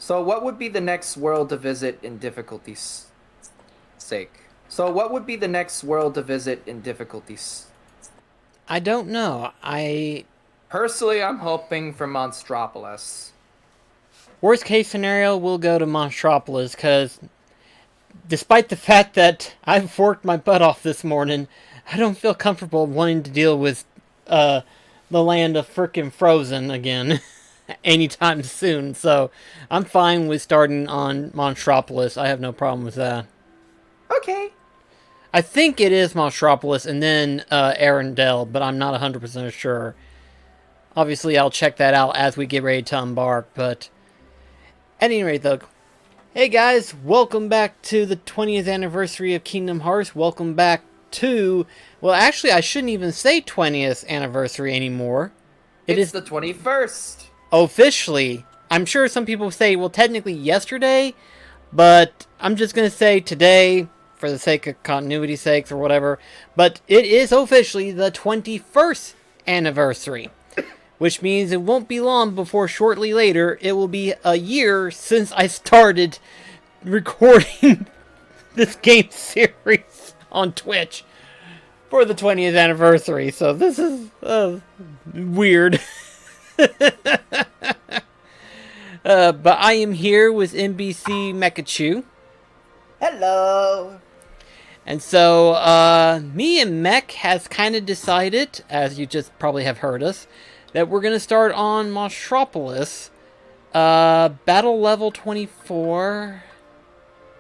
So what would be the next world to visit in sake? So what would be the next world to visit in difficulties? I don't know. Personally, I'm hoping for Monstropolis. Worst case scenario, we'll go to Monstropolis, because despite the fact that I've worked my butt off this morning, I don't feel comfortable wanting to deal with the land of frickin' Frozen again anytime soon. So I'm fine with starting on Monstropolis. I have no problem with that. Okay. I think it is Monstropolis and then Arendelle, but I'm not 100% sure. Obviously, I'll check that out as we get ready to embark, but at any rate, though, hey guys, welcome back to the 20th anniversary of Kingdom Hearts. Welcome back to, well, actually, I shouldn't even say 20th anniversary anymore. It's the 21st. Officially. I'm sure some people say, well, technically yesterday, but I'm just going to say today, for the sake of continuity's sakes or whatever, but it is officially the 21st anniversary. Which means it won't be long before shortly later it will be a year since I started recording this game series on Twitch for the 20th anniversary. So this is weird. But I am here with NBC Mekachu. Hello. And so me and Mech has kind of decided, as you just probably have heard us, that we're going to start on Monstropolis. Battle level 24.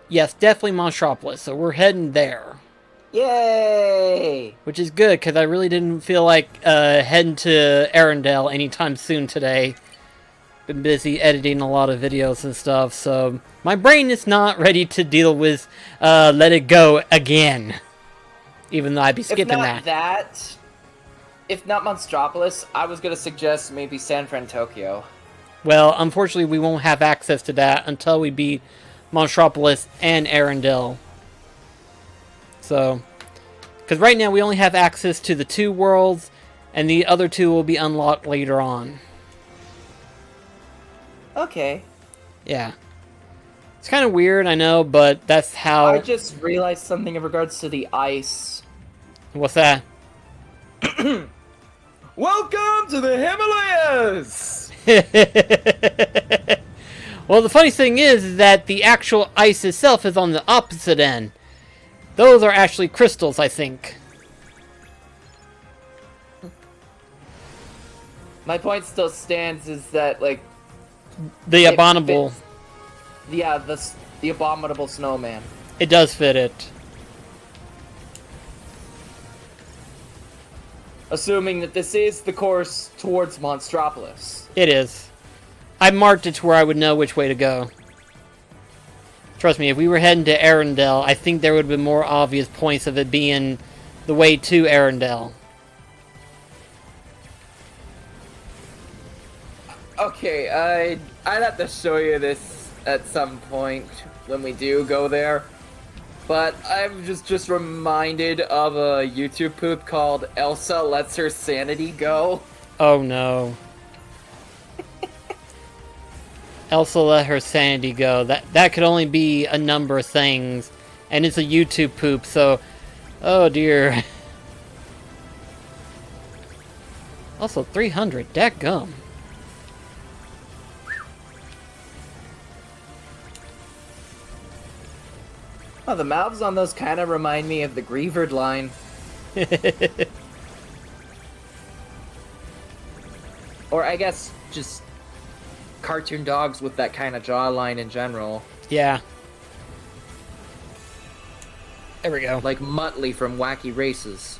Yes, definitely Monstropolis. So we're heading there. Yay! Which is good, because I really didn't feel like heading to Arendelle anytime soon today. Been busy editing a lot of videos and stuff, so my brain is not ready to deal with Let It Go again. Even though I'd be skipping that. If not Monstropolis, I was gonna suggest maybe San Fran, Tokyo. Well, unfortunately, we won't have access to that until we beat Monstropolis and Arendelle. So, because right now we only have access to the 2 worlds, and the other 2 will be unlocked later on. Okay. Yeah. It's kind of weird, I know, but that's how... I just realized something in regards to the ice. What's that? Welcome to the Himalayas! Well, the funny thing is that the actual ice itself is on the opposite end. Those are actually crystals, I think. My point still stands is that, like... The abominable... Yeah, the abominable snowman. It does fit it. Assuming that this is the course towards Monstropolis. It is. I marked it to where I would know which way to go. Trust me, if we were heading to Arendelle, I think there would have been more obvious points of it being the way to Arendelle. Okay, I'd have to show you this at some point when we do go there. But I'm just reminded of a YouTube poop called Elsa Lets Her Sanity Go. Oh no. Elsa let her sanity go. That could only be a number of things. And it's a YouTube poop, so... Oh dear. Also 300, dadgum. Oh, the mouths on those kind of remind me of the Grievered line. Or I guess just cartoon dogs with that kind of jawline in general. Yeah. There we go. Like Muttley from Wacky Races.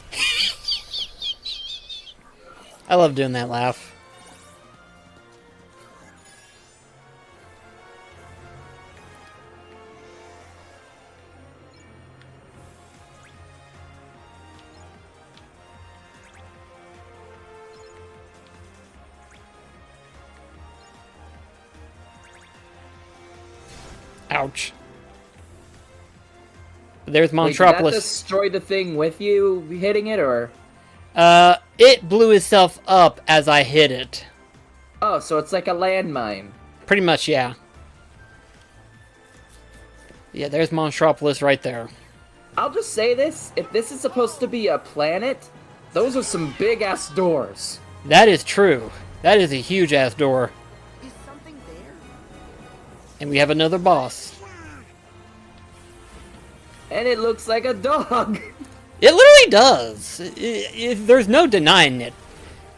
I love doing that laugh. Ouch. There's Monstropolis. Wait, did that destroy the thing with you hitting it, or? It blew itself up as I hit it. Oh, so it's like a landmine. Pretty much, yeah. Yeah, there's Monstropolis right there. I'll just say this, if this is supposed to be a planet, those are some big-ass doors. That is true. That is a huge-ass door. Is something there? And we have another boss. And it looks like a dog. It literally does. There's no denying it.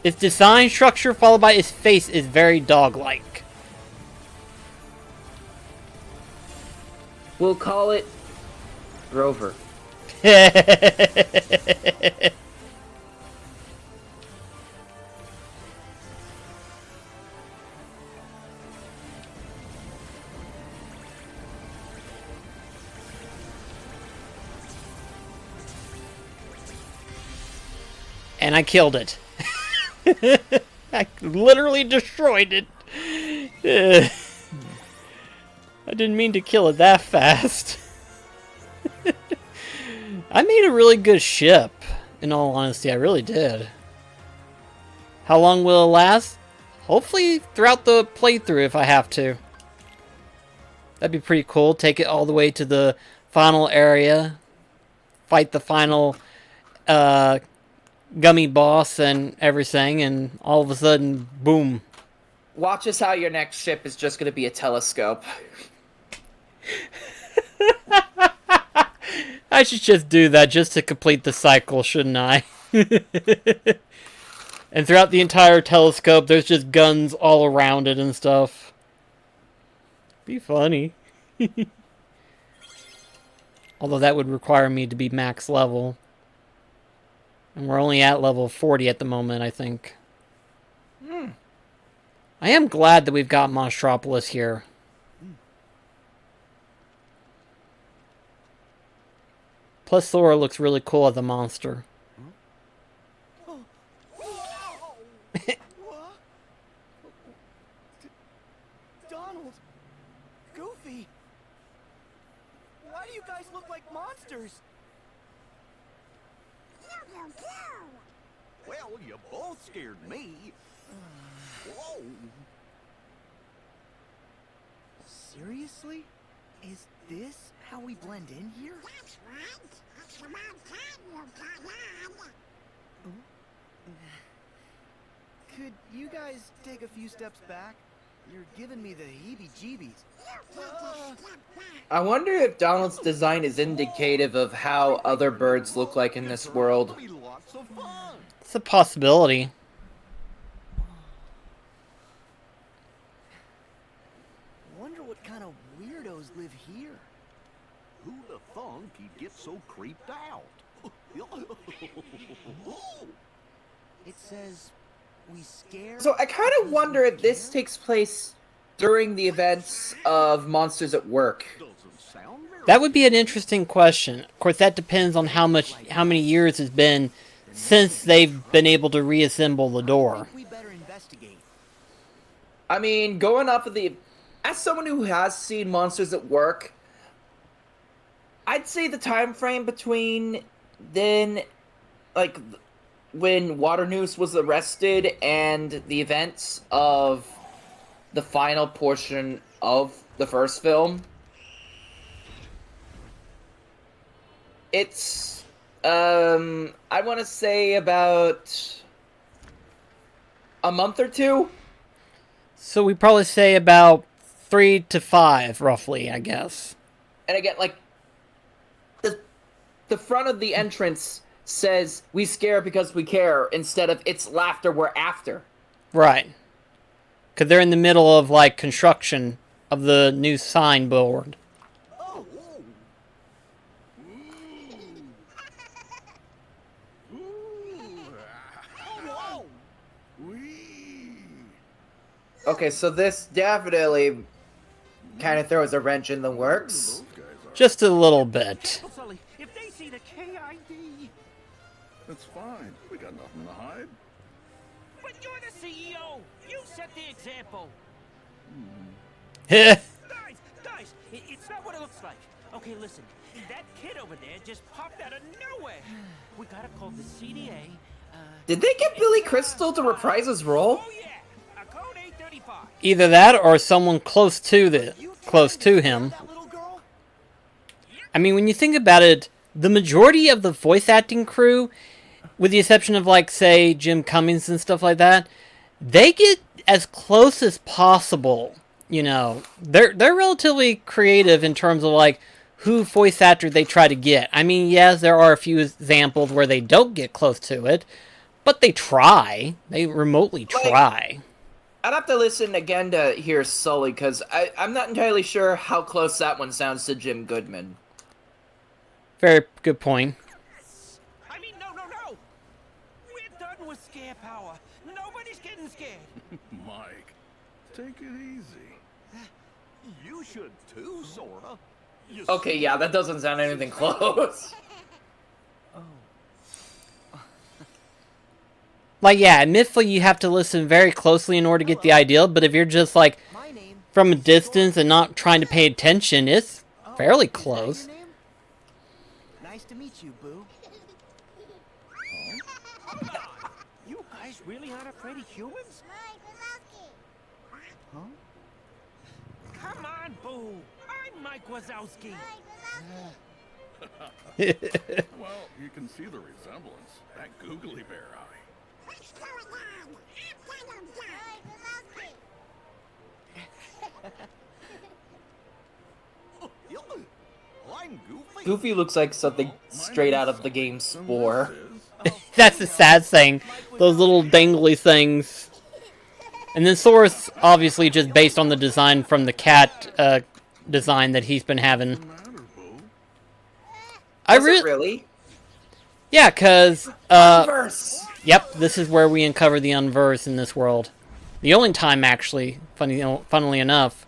Its design structure followed by its face is very dog-like. We'll call it Rover. And I killed it. I literally destroyed it. I didn't mean to kill it that fast. I made a really good ship, in all honesty, I really did. How long will it last? Hopefully throughout the playthrough if I have to. That'd be pretty cool. Take it all the way to the final area. Fight the final gummy boss and everything, and all of a sudden, boom. Watch us how your next ship is just gonna be a telescope. I should just do that just to complete the cycle, shouldn't I? And throughout the entire telescope, there's just guns all around it and stuff. Be funny. Although that would require me to be max level. And we're only at level 40 at the moment, I think. I am glad that we've got Monstropolis here. Plus Thor looks really cool as a monster. Donald! Goofy! Why do you guys look like monsters? Well, you both scared me. Whoa. Seriously? Is this how we blend in here? That's right. It's about time you got on. Could you guys take a few steps back? You're giving me the heebie-jeebies. I wonder if Donald's design is indicative of how other birds look like in this world. It'll be lots of fun. It's a possibility. Wonder what kind of weirdos live here. Who'd have thunk he'd get so creeped out? It says we scare. So I kind of wonder if this takes place during the events of Monsters at Work. Doesn't sound very That would be an interesting question. Of course, that depends on how many years it's been since they've been able to reassemble the door. We better investigate. I mean, going off of the... As someone who has seen Monsters at Work, I'd say the time frame between then, like, when Waternoose was arrested and the events of the final portion of the first film, it's, I want to say about a month or two. So we probably say about 3 to 5, roughly, I guess. And again, like, the front of the entrance says, "We scare because we care," instead of "It's laughter we're after." Right. Because they're in the middle of, like, construction of the new signboard. Oh. Whoa. Wee. Okay, so this definitely kind of throws a wrench in the works. Just a little bit. Sully, if they see the KID... That's fine. We got nothing to hide. But you're the CEO! You set the example! Heh. Guys, it's not what it looks like. Okay, listen, that kid over there just popped out of nowhere. We gotta call the CDA, Did they get Billy Crystal to reprise his role? Oh yeah, a code 835. Either that or someone close to him. That little girl? I mean, when you think about it, the majority of the voice acting crew, with the exception of, like, say, Jim Cummings and stuff like that, they get as close as possible. You know, they're relatively creative in terms of, like, who voice actor they try to get. I mean, yes, there are a few examples where they don't get close to it, but they try. They remotely try. I'd have to listen again to hear Sully, because I'm not entirely sure how close that one sounds to Jim Goodman. Very good point. I mean, no. We're done with scare power. Nobody's getting scared. Mike, take it easy. You should too, Sora. You Okay, yeah, that doesn't sound anything close. Like, yeah, admittedly, you have to listen very closely in order to get the ideal, but if you're just, like, My name. from a distance and not trying to pay attention, it's fairly Is that close. your name? Nice to meet you, Boo. You guys really aren't afraid of humans? Mike Wazowski. Come on, Boo. I'm Mike Wazowski. Mike Wazowski. Well, you can see the resemblance. That googly bear eye. What's going on? I'm gonna die. Mike Wazowski. I'm Goofy. Goofy looks like something straight out of the game Spore. That's the sad thing. Those little dangly things. And then Sora's obviously just based on the design from the cat design that he's been having. What's the matter, Boo? I Really? Yeah, because, Verse! yep, this is where we uncover the Unverse in this world. The only time, actually, funnily enough.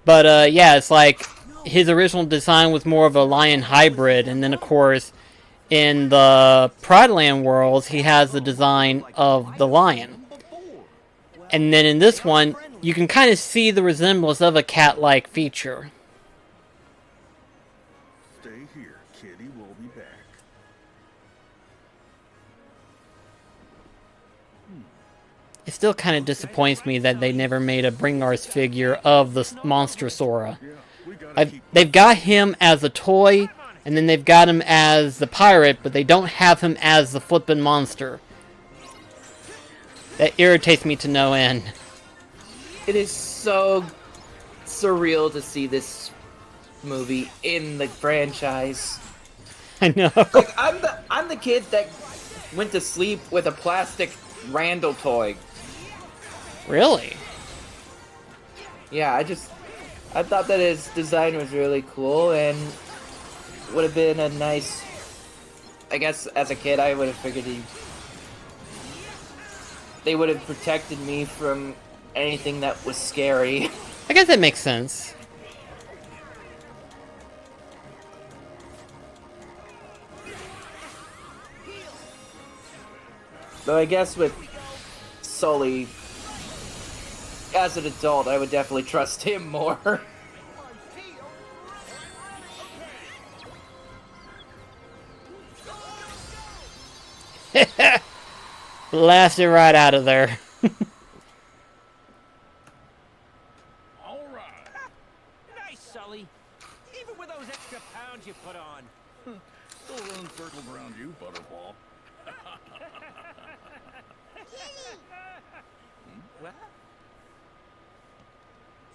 But, yeah, it's like, his original design was more of a lion hybrid, and then, of course, in the Pride Land worlds, he has the design of the lion. And then in this one, you can kind of see the resemblance of a cat-like feature. Stay here, kitty. We'll be back. It still kind of disappoints me that they never made a Bringars figure of the monster Sora. Yeah, we gotta keep... They've got him as a toy, and then they've got him as the pirate, but they don't have him as the flippin' monster. That irritates me to no end. It is so surreal to see this movie in the franchise. I know. Like, I'm the kid that went to sleep with a plastic Randall toy. Really? Yeah, I thought that his design was really cool and would have been a nice... I guess as a kid I would have figured they would have protected me from anything that was scary. I guess that makes sense. Though I guess with Sully, as an adult, I would definitely trust him more. Blasted right out of there. All right. Nice, Sully. Even with those extra pounds you put on. Still running circles around you, Butterball. What?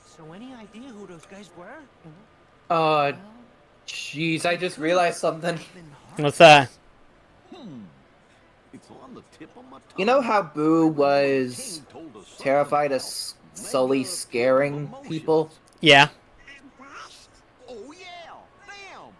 So any idea who those guys were? Jeez, I just realized something. What's that? It's on the tip of my tongue. You know how Boo was terrified of Sully scaring people? Yeah. Oh yeah, damn.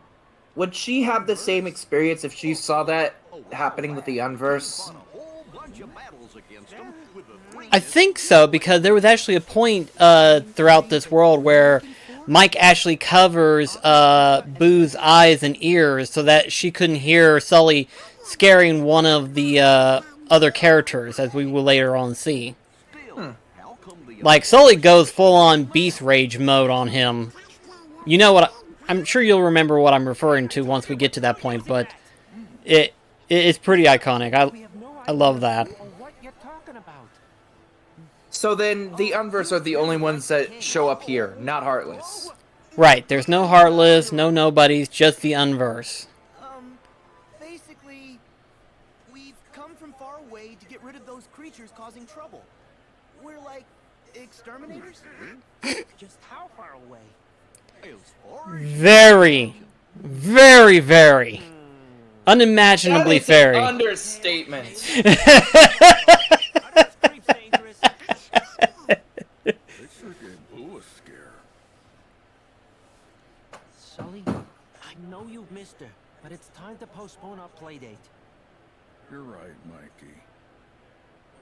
Would she have the same experience if she saw that happening with the Unverse? Won a whole bunch of battles against 'em with the three I think so, because there was actually a point throughout this world where Mike actually covers Boo's eyes and ears so that she couldn't hear Sully scaring one of the other characters, as we will later on see. still. How come the Like, Sully goes full-on beast rage mode on him. You know what? I'm sure you'll remember what I'm referring to once we get to that point, but it's pretty iconic. I love that. What you're talking about? So then the Unverse are the only ones that show up here, not Heartless. Right, there's no Heartless, no Nobodies, just the Unverse. Basically, we've come from far away to get rid of those creatures causing trouble. We're like exterminators? Just how far away? As far as Very, very, very unimaginably That is an very. understatement. Are those creeps dangerous? They sure gave Boo a scare. Sully, I know you've missed her, but it's time to postpone our play date. You're right, Mikey.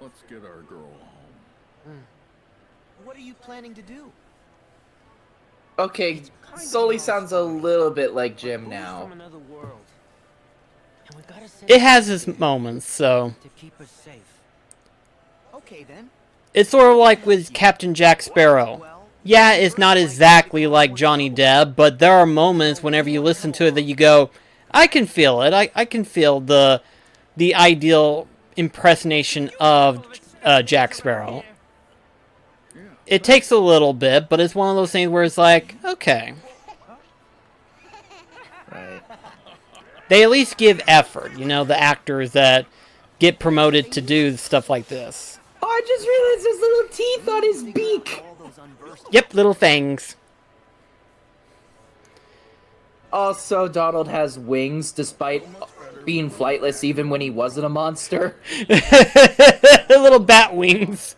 Let's get our girl home. What are you planning to do? Okay, Sully sounds a little bit like Jim now. From another world. And we gotta send It has its moments, so to keep us safe. Okay then. it's sort of like with Captain Jack Sparrow. Well, Yeah, it's not exactly like Johnny Depp, but there are moments whenever you listen to it that you go, I can feel it. I can feel the ideal impersonation of Jack Sparrow. It takes a little bit, but it's one of those things where it's like, okay. Right. They at least give effort, you know, the actors that get promoted to do stuff like this. Oh, I just realized there's little teeth on his beak. all those unversed Yep, little things. Also, Donald has wings despite being flightless even when he wasn't a monster. Little bat wings.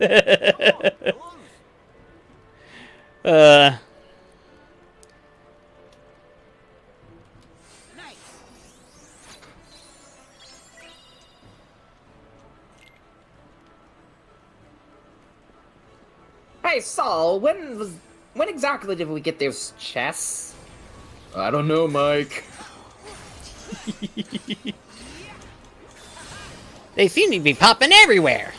Hey, Saul, when exactly did we get those chests? I don't know, Mike. They seem to be popping everywhere.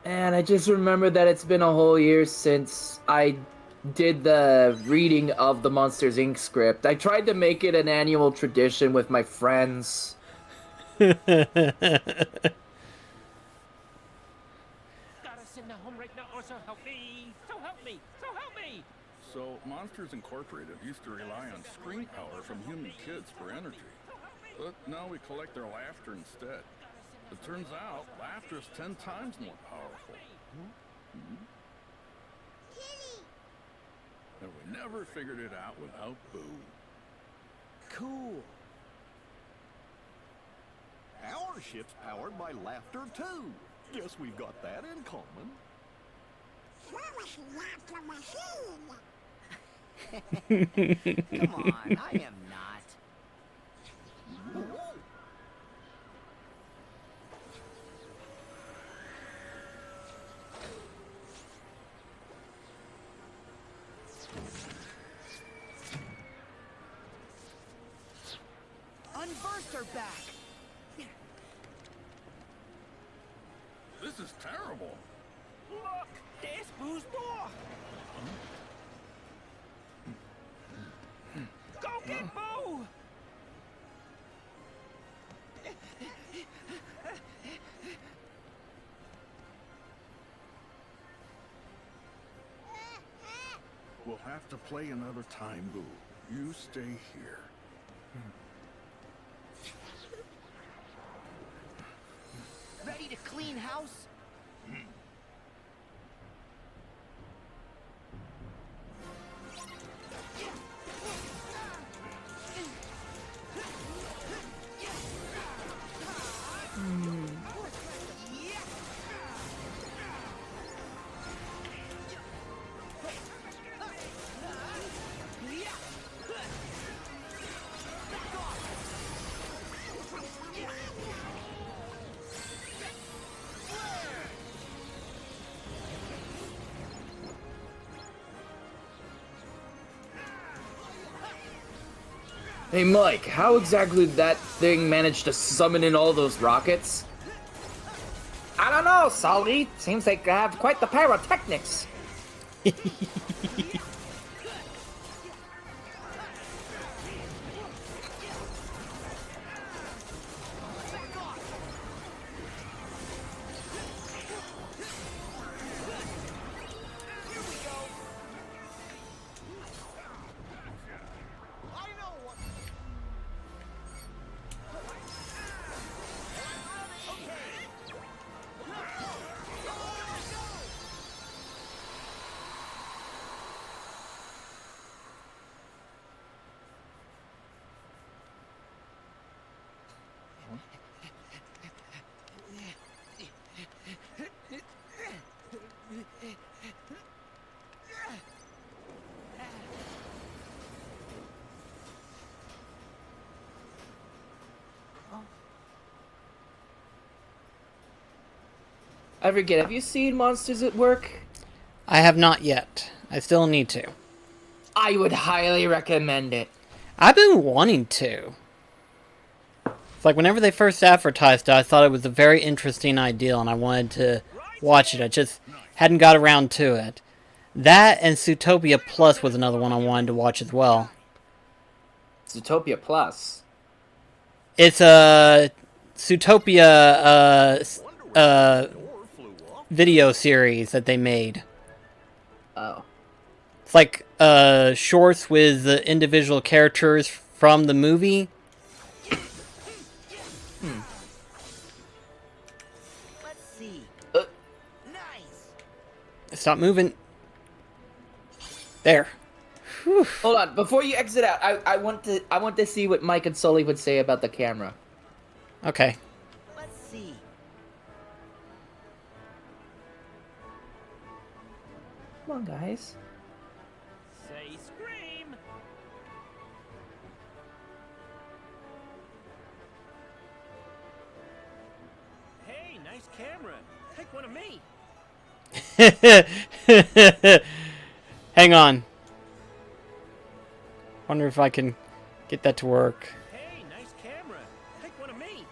And I just remember that it's been a whole year since I did the reading of the Monsters Inc. script. I tried to make it an annual tradition with my friends. Gotta send her home right now, or so help me! So help me! So help me! So, Monsters Incorporated used to rely on screen power from human kids for energy. But now we collect their laughter instead. It turns out, laughter is 10 times more powerful. And we never figured it out without Boo. Cool. our ship's powered by laughter too. Guess we've got that in common. So was laughter machine. Come on, I am not. Unversed are back. This is terrible. Look, there's Boo's door. Go get Boo! We'll have to play another time, Boo. You stay here. Ready to clean house? Hey Mike, how exactly did that thing manage to summon in all those rockets? I don't know, Sully. Seems like they have quite the pyrotechnics. I forget. Have you seen Monsters at Work? I have not yet. I still need to. I would highly recommend it. I've been wanting to. It's like whenever they first advertised it, I thought it was a very interesting idea and I wanted to watch it. I just hadn't got around to it. That and Zootopia Plus was another one I wanted to watch as well. Zootopia Plus. It's a Zootopia video series that they made. Oh. It's like shorts with the individual characters from the movie. Let's see. Uh, Nice. Stop moving. There. Whew. Hold on. Before you exit out, I want to see what Mike and Sully would say about the camera. Okay. Let's see. Come on, guys. Say scream. Hey, nice camera. Take one of me. Hang on. Wonder if I can get that to work. Hey, nice camera. Take one of me.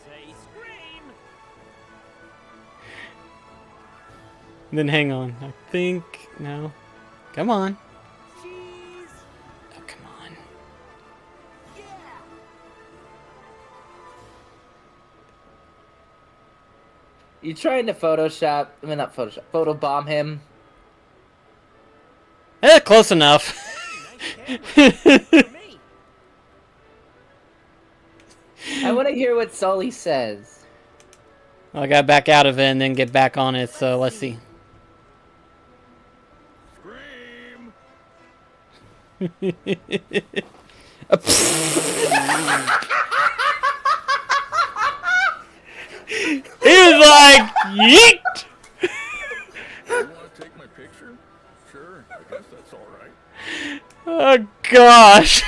Say scream. Then hang on. I think no. Come on. Cheese. Oh, come on. Yeah. You trying to Photoshop? I mean, not Photoshop. Photobomb him. Close enough. Hey, nice camera. Take one of me. I want to hear what Sully says. I got back out of it and then get back on it. So let's see. Scream! He was like, yeet! You want to take my picture? Sure, I guess that's all right. Oh, gosh.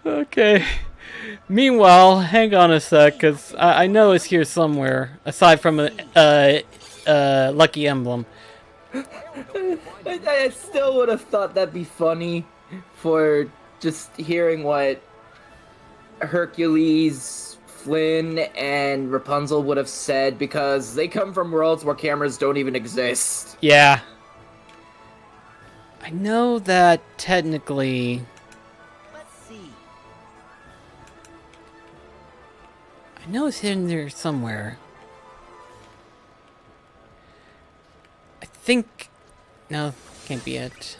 Okay. Meanwhile, hang on a sec, because I know it's here somewhere, aside from a lucky emblem. I still would have thought that'd be funny for just hearing what Hercules, Flynn, and Rapunzel would have said, because they come from worlds where cameras don't even exist. Yeah. I know that technically... Let's see. I know it's hidden there somewhere. I think... No, can't be it.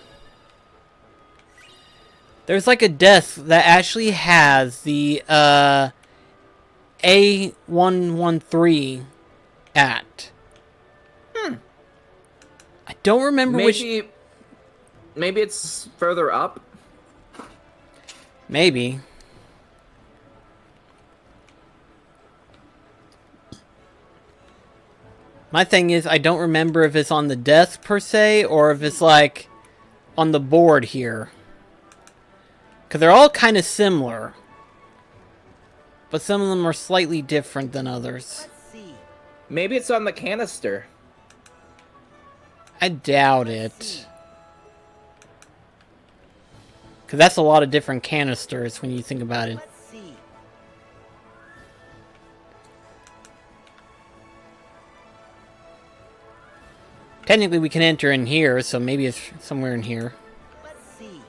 There's like a desk that actually has the A113 at. I don't remember which... Maybe it's further up. Maybe. My thing is, I don't remember if it's on the desk per se, or if it's like on the board here. Because they're all kind of similar. But some of them are slightly different than others. Let's see. Maybe it's on the canister. I doubt it. Because that's a lot of different canisters when you think about it. Let's see. Technically, we can enter in here, so maybe it's somewhere in here. Let's see.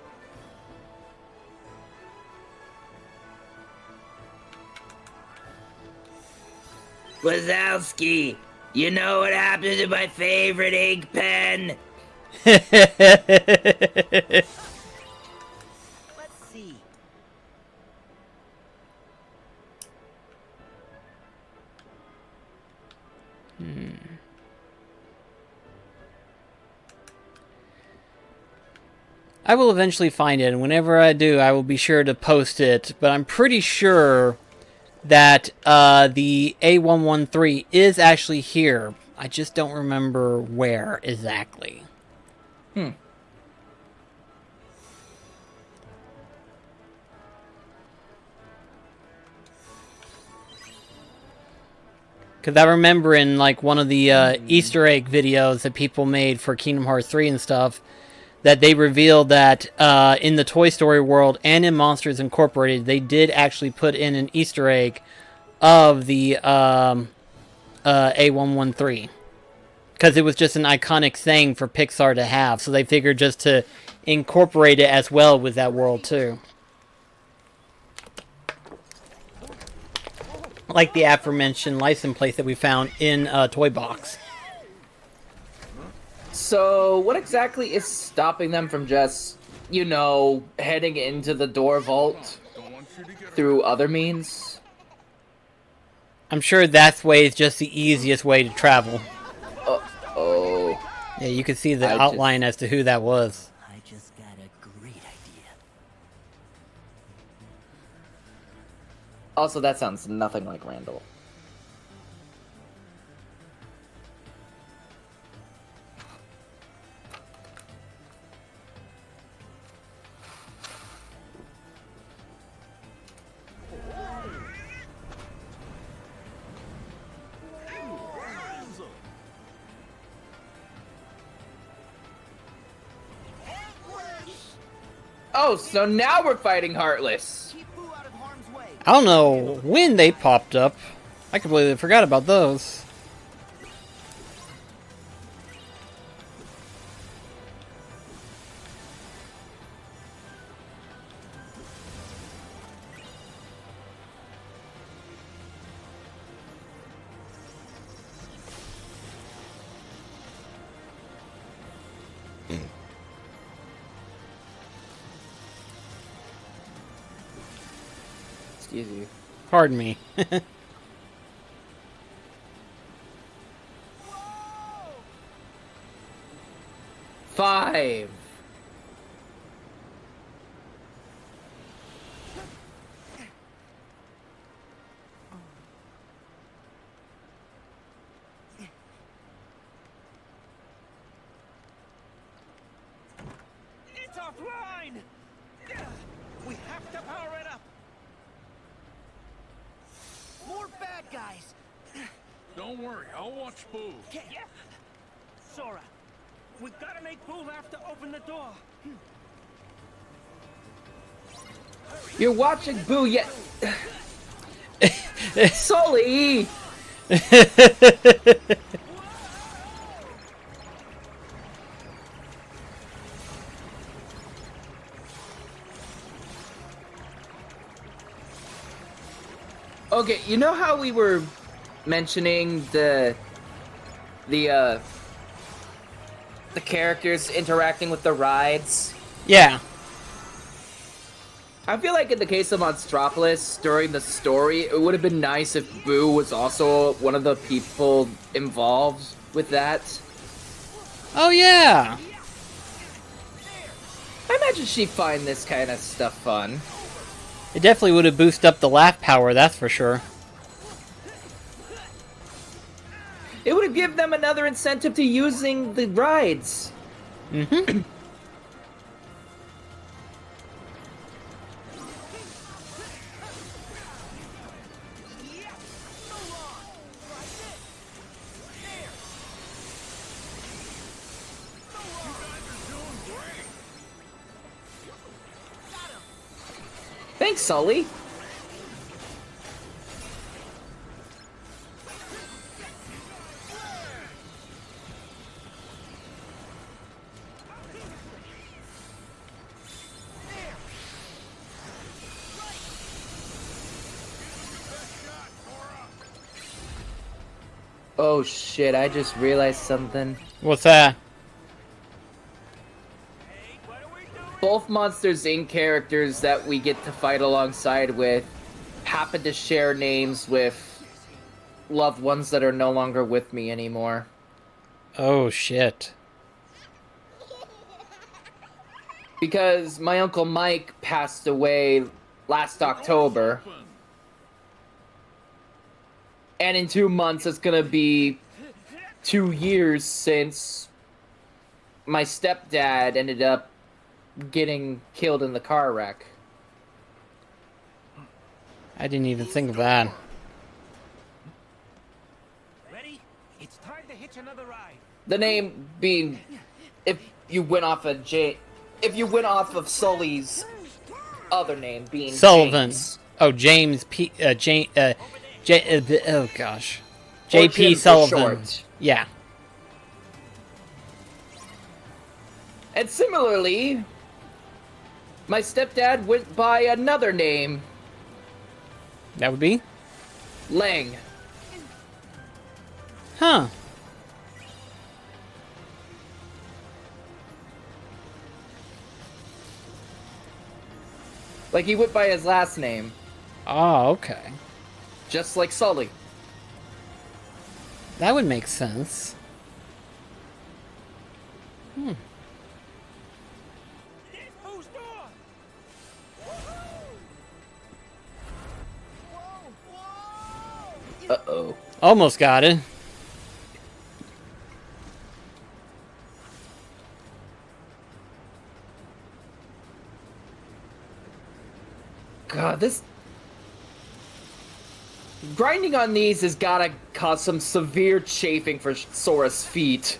Wazowski, you know what happened to my favorite ink pen? Let's see. I will eventually find it, and whenever I do, I will be sure to post it. But I'm pretty sure that the A113 is actually here. I just don't remember where exactly. Hmm. Because I remember in like one of the Easter egg videos that people made for Kingdom Hearts 3 and stuff, that they revealed that in the Toy Story world and in Monsters Incorporated, they did actually put in an Easter egg of the A113. Because it was just an iconic thing for Pixar to have, so they figured just to incorporate it as well with that world too. Like the aforementioned license plate that we found in Toy Box. So, what exactly is stopping them from just, heading into the door vault through other means? I'm sure that way is just the easiest way to travel. Oh. Yeah, you can see the outline as to who that was. I just got a great idea. Also, that sounds nothing like Randall. Oh, so now we're fighting Heartless. Keep Boo out of harm's way. I don't know when they popped up. I completely forgot about those. Excuse you. Pardon me. 5. It's offline! We have to power it up! More bad guys. Don't worry, I'll watch Boo. Yeah. Sora, we gotta make Boo have to open the door. You're watching Boo yet. Sully! Okay, you know how we were mentioning the characters interacting with the rides? Yeah. I feel like in the case of Monstropolis, during the story, it would have been nice if Boo was also one of the people involved with that. Oh, yeah. I imagine she'd find this kind of stuff fun. It definitely would have boosted up the laugh power, that's for sure. It would have given them another incentive to using the rides. Mm-hmm. Thanks, Sully. Oh shit, I just realized something. What's that? Both Monsters Inc. characters that we get to fight alongside with happen to share names with loved ones that are no longer with me anymore. Oh, shit. Because my Uncle Mike passed away last October. And in 2 months, it's gonna be 2 years since my stepdad ended up getting killed in the car wreck. I didn't even think of that. Ready? It's time to hitch another ride. The name being, if you went off of Sully's other name being Sullivan. James. Oh, James P. Oh gosh, Or J.P. Jim for Sullivan. short. Yeah. And similarly, my stepdad went by another name, That would be? Lang. Huh. Like, he went by his last name, Oh, okay. just like Sully. That would make sense. Whose door? Uh-oh. Almost got it. God, this... Grinding on these has gotta cause some severe chafing for Sora's feet.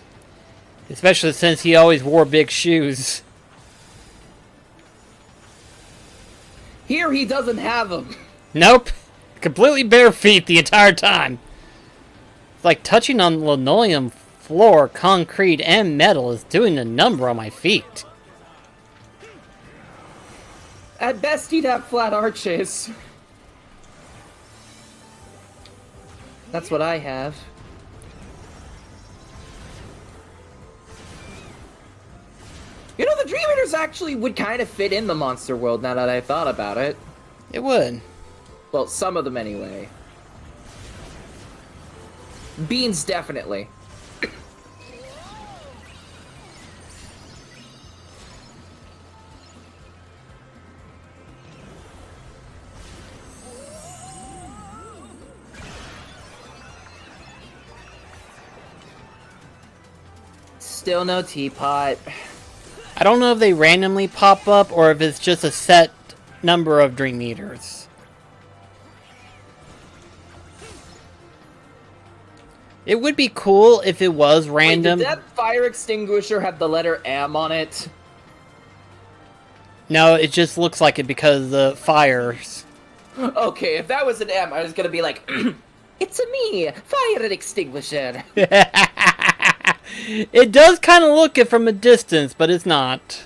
Especially since he always wore big shoes. Here he doesn't have them. Nope. Completely bare feet the entire time. It's like touching on linoleum floor, concrete, and metal is doing a number on my feet. At best, he'd have flat arches. That's what I have. You know, the Dream Eaters actually would kind of fit in the monster world now that I thought about it. It would. Well, some of them anyway. Beans, definitely. Still no teapot. I don't know if they randomly pop up or if it's just a set number of Dream Eaters. It would be cool if it was random. Wait, did that fire extinguisher have the letter M on it? No, it just looks like it because of the fires. Okay, if that was an M, I was gonna be like, it's a me, fire extinguisher. It does kind of look it from a distance, but it's not.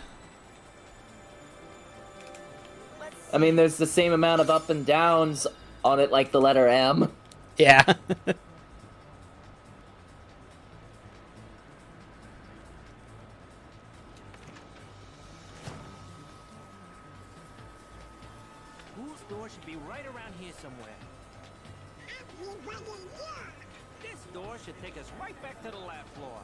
I mean, there's the same amount of up and downs on it like the letter M. Yeah. Whose door should be right around here somewhere. Everybody here. This door should take us right back to the lab floor.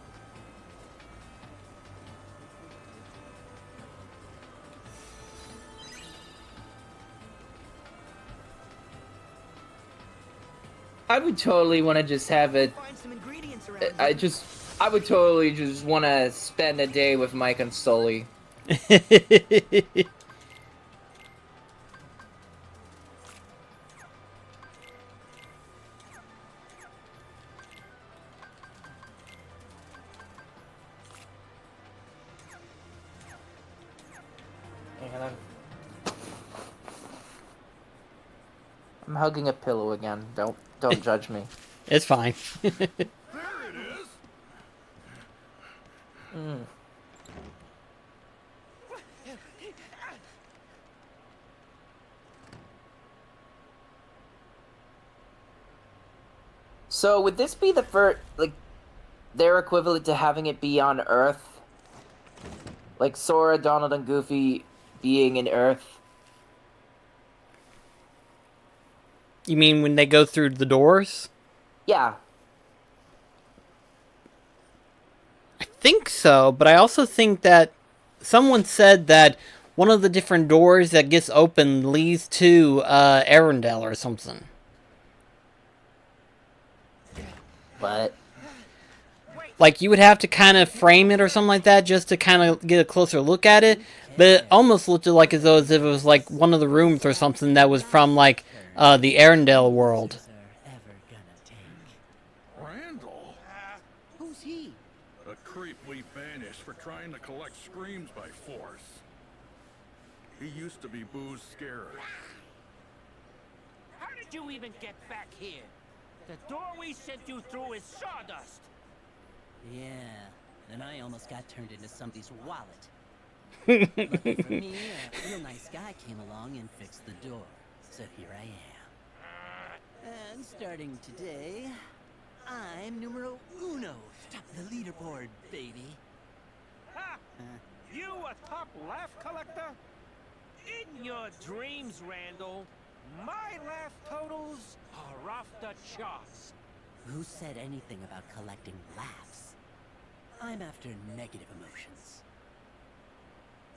I would totally want to just have it. Find some ingredients around I would totally just want to spend a day with Mike and Sully. And I'm hugging a pillow again. Don't judge me. It's fine. There it is. So would this be the first, like, their equivalent to having it be on Earth? Like Sora, Donald, and Goofy being in Earth? You mean when they go through the doors? Yeah. I think so, but I also think that someone said that one of the different doors that gets opened leads to Arendelle or something. But Wait, Like, you would have to kind of frame it or something like that just to kind of get a closer look at it. But it almost looked like as though as if it was like one of the rooms or something that was from like the Arendelle world. Randall? Who's he? A creep we banished for trying to collect screams by force. He used to be Boo's scarer. How did you even get back here? The door we sent you through is sawdust. Yeah, and I almost got turned into somebody's wallet. Lucky for me, a real nice guy came along and fixed the door. So here I am. And starting today, I'm numero uno. Top of the leaderboard, baby. Ha! You a top laugh collector? In your dreams, Randall, my laugh totals are off the charts. Who said anything about collecting laughs? I'm after negative emotions.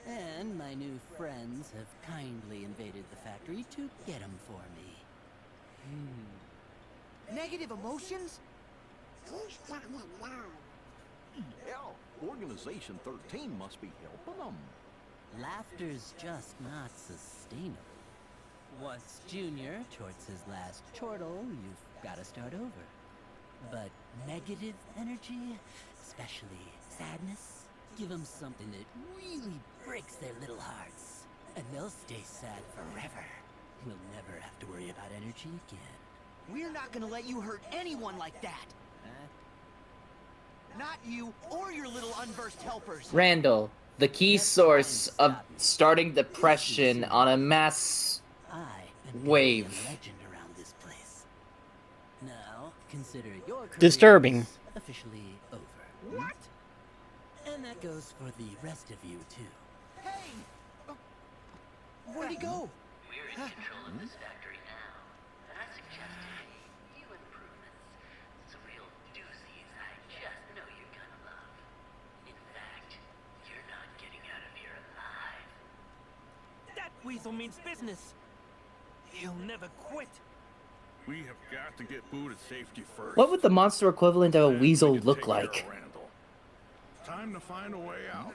And my new friends have kindly invaded the factory to get them for me. Negative emotions? He's got it now. Hell, Organization 13 must be helping them. Laughter's just not sustainable. Once Junior torts his last chortle, you've got to start over. But negative energy, especially sadness, give them something that really breaks their little hearts. And they'll stay sad forever. We'll never have to worry about energy again. We're not gonna let you hurt anyone like that. Not you or your little unversed helpers. Randall, the key source of starting depression on a mass I am wave. a legend around this place. Now, consider your career Disturbing. officially over. What? And that goes for the rest of you, too. Hey! Where'd he go? We're in control of this factory now, and I suggest a few improvements. Some real doozies I just know you're gonna love. In fact, you're not getting out of here alive. That weasel means business. He'll never quit. We have got to get Boo to safety first. What would the monster equivalent of a Then we weasel can look take care of like? Randall. Time to find a way out.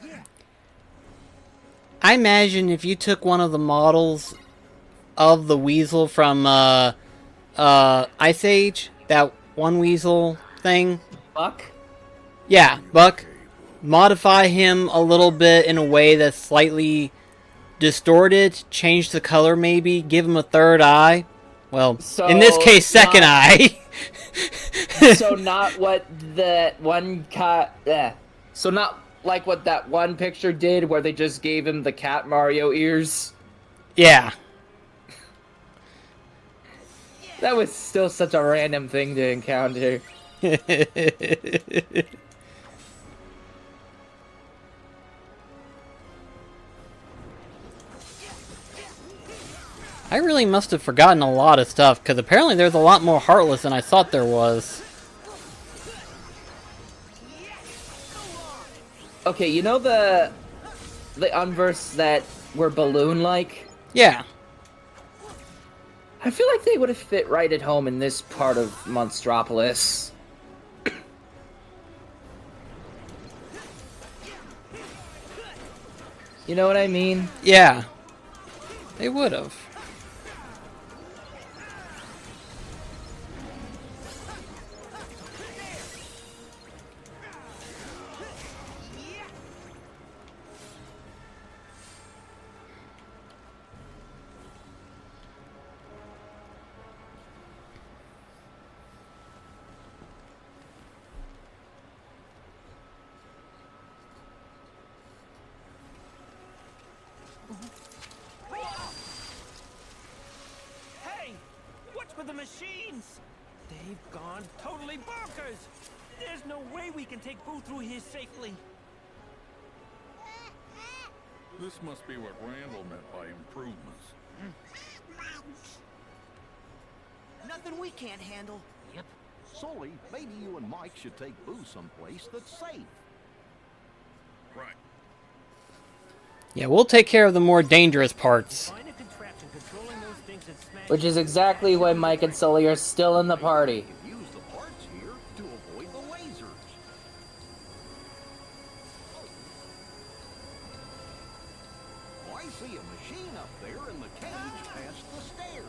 I imagine if you took one of the models of the weasel from Ice Age, that one weasel thing. Buck? Yeah, Buck. Modify him a little bit in a way that's slightly distorted, change the color maybe, give him a third eye. Well, So, in this case, second not- eye. So not what that one So not like what that one picture did where they just gave him the cat Mario ears. Yeah. That was still such a random thing to encounter. I really must have forgotten a lot of stuff, because apparently there's a lot more Heartless than I thought there was. Okay, you know the unverse that were balloon-like? Yeah. I feel like they would have fit right at home in this part of Monstropolis. You know what I mean? Yeah. They would have. Hey, what's with the machines? They've gone totally bonkers. There's no way we can take Boo through here safely. This must be what Randall meant by improvements. Nothing we can't handle. Yep. Sully, maybe you and Mike should take Boo someplace that's safe. Right. Yeah, we'll take care of the more dangerous parts. Find a contraption controlling those things and smash. Which is exactly why Mike and Sully are still in the party. We can use the parts here to avoid the lasers. see a machine up there in the cage past the stairs.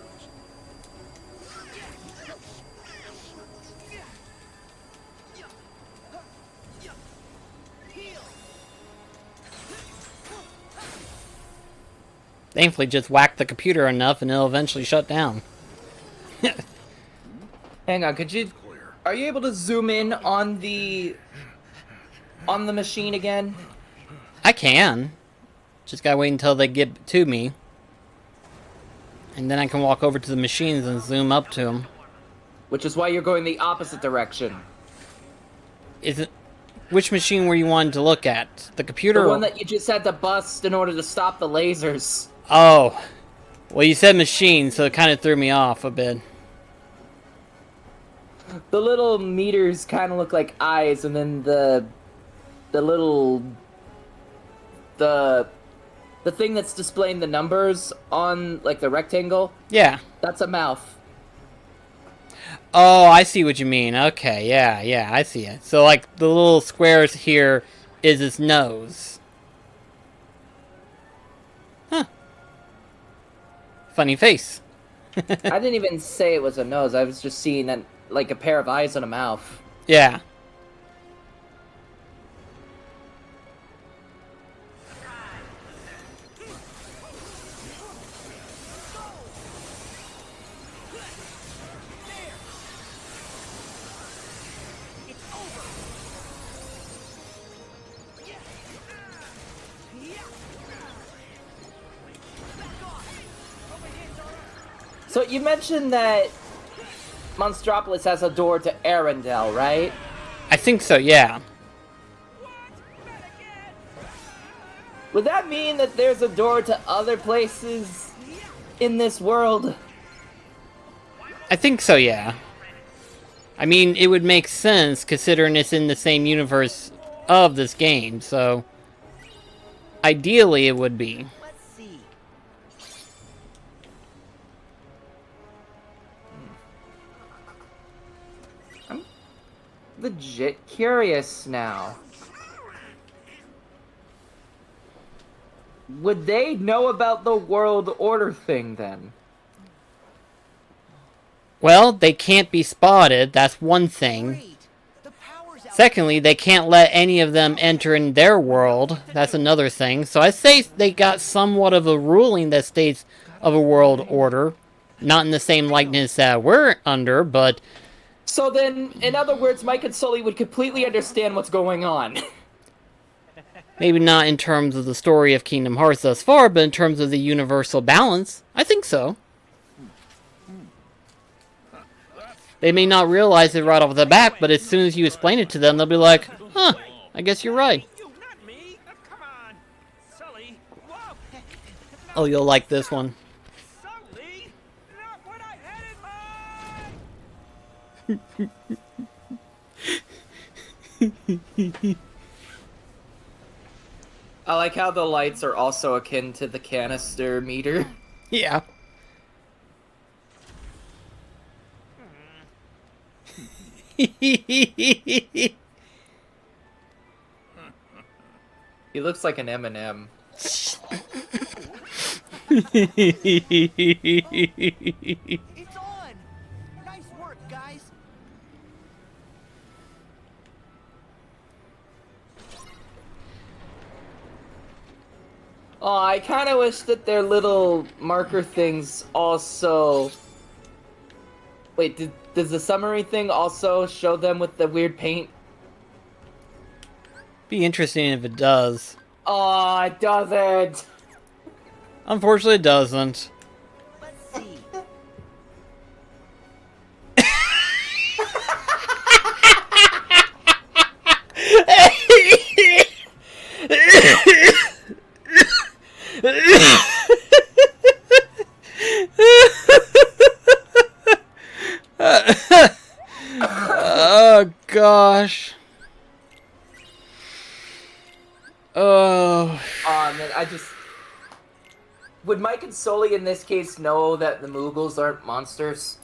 Thankfully, just whack the computer enough and it'll eventually shut down. Hang on, are you able to zoom in on the machine again? I can. Just gotta wait until they get to me. And then I can walk over to the machines and zoom up to them. Which is why you're going the opposite direction. Is it... Which machine were you wanting to look at? The computer? The one that you just had to bust in order to stop the lasers. Oh. Well, you said machine, so it kind of threw me off a bit. The little meters kind of look like eyes, and then the thing that's displaying the numbers on, like, the rectangle. Yeah. That's a mouth. Oh, I see what you mean. Okay, yeah, I see it. So, like, the little squares here is his nose. Huh. Funny face. I didn't even say it was a nose. I was just seeing, like, a pair of eyes and a mouth. Yeah. So you mentioned that Monstropolis has a door to Arendelle, right? I think so, yeah. Would that mean that there's a door to other places in this world? I think so, yeah. I mean, it would make sense considering it's in the same universe of this game, so... Ideally, it would be. Let's see. I'm legit curious now. Would they know about the world order thing then? Well, they can't be spotted, that's one thing. Great. The power's out. Secondly, they can't let any of them enter in their world, that's another thing. So I say they got somewhat of a ruling that states of a world order. Not in the same likeness that we're under, but... So then, in other words, Mike and Sully would completely understand what's going on. Maybe not in terms of the story of Kingdom Hearts thus far, but in terms of the universal balance, I think so. They may not realize it right off the bat, but as soon as you explain it to them, they'll be like, huh, I guess you're right. You, not me. Come on. Sully. Whoa. Oh, you'll like this one. Sully. Not what I had in mind. I like how the lights are also akin to the canister meter. Yeah. He looks like an M&M. It's on. Nice work, guys. Oh, I kind of wish that their little marker things also... Wait, does the summary thing also show them with the weird paint? Be interesting if it does. Oh, it doesn't! Unfortunately, it doesn't. Let's see. Oh, gosh. Oh. Man, Would Mike and Sully in this case know that the Moogles aren't monsters?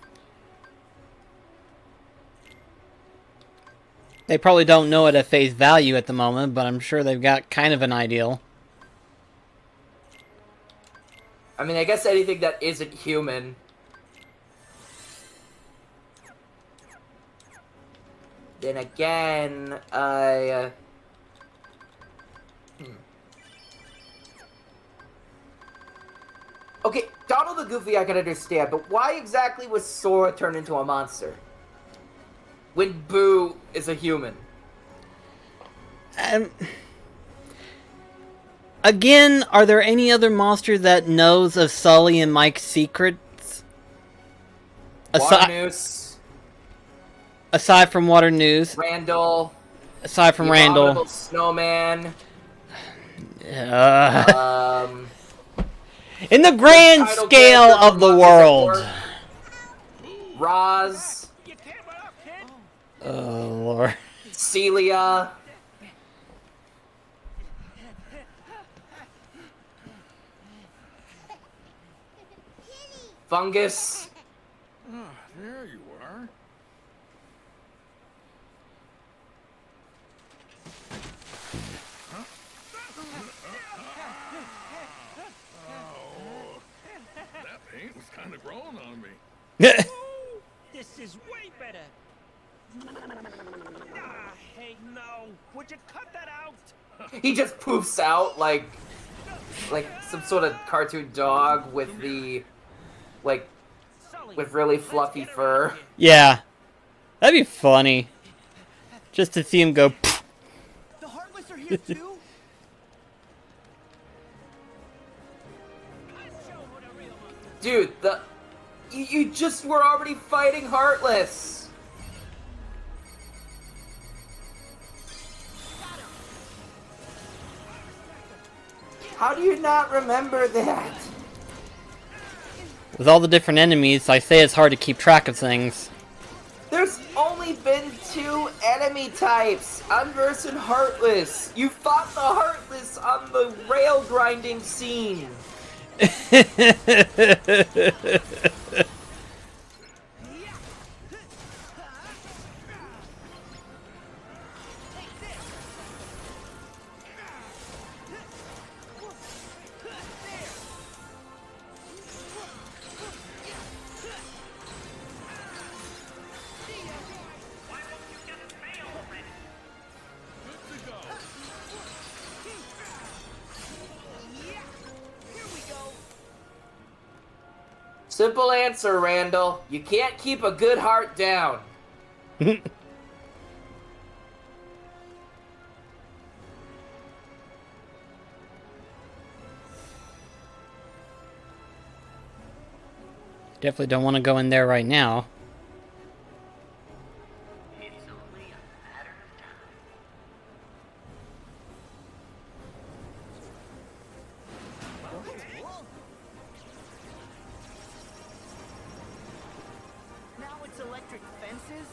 They probably don't know it at face value at the moment, but I'm sure they've got kind of an ideal. I mean, I guess anything that isn't human. Then again, Okay, Donald the Goofy I can understand, but why exactly was Sora turned into a monster? When Boo is a human. Again, are there any other monster that knows of Sully and Mike's secrets? Waternoose. Aside from Water News. Randall. Aside from the Randall. Abominable Snowman. In the grand title scale character of from the Monsters world. at Work. Roz. Oh, Lord. Celia. Fungus. Ah, there you are. Oh, that paint was kind of growing on me. This is way better. Ah, hey, no. Would you cut that out? He just poofs out like some sort of cartoon dog with the with really fluffy fur. Yeah. That'd be funny. Just to see him go. The Heartless are here too? Dude, you just were already fighting Heartless. How do you not remember that? With all the different enemies, I say it's hard to keep track of things. There's only been 2 enemy types, Unverse and Heartless. You fought the Heartless on the rail grinding scene. Simple answer, Randall. You can't keep a good heart down. Definitely don't want to go in there right now. It's only a matter of time. Now it's electric fences?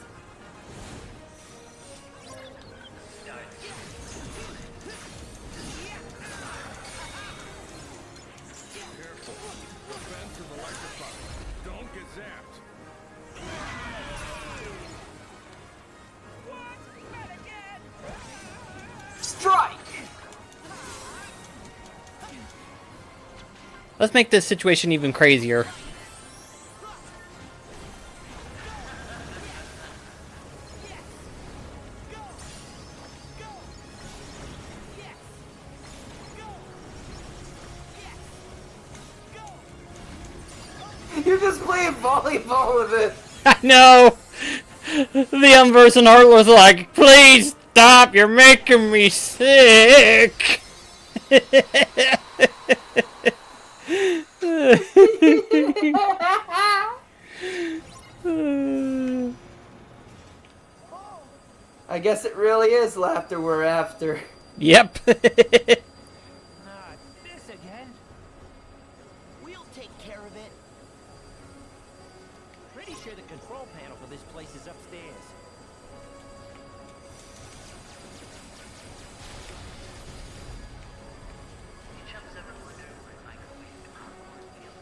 Careful. The fence is electrified. Don't get zapped. Strike! Let's make this situation even crazier. You're just playing volleyball with it. I know! The Unverse and Heartless are like, please stop, you're making me sick! I guess it really is laughter we're after. Yep. Not this again. We'll take care of it. Pretty sure the control panel for this place is upstairs. You chums ever wonder why microwave popcorn feels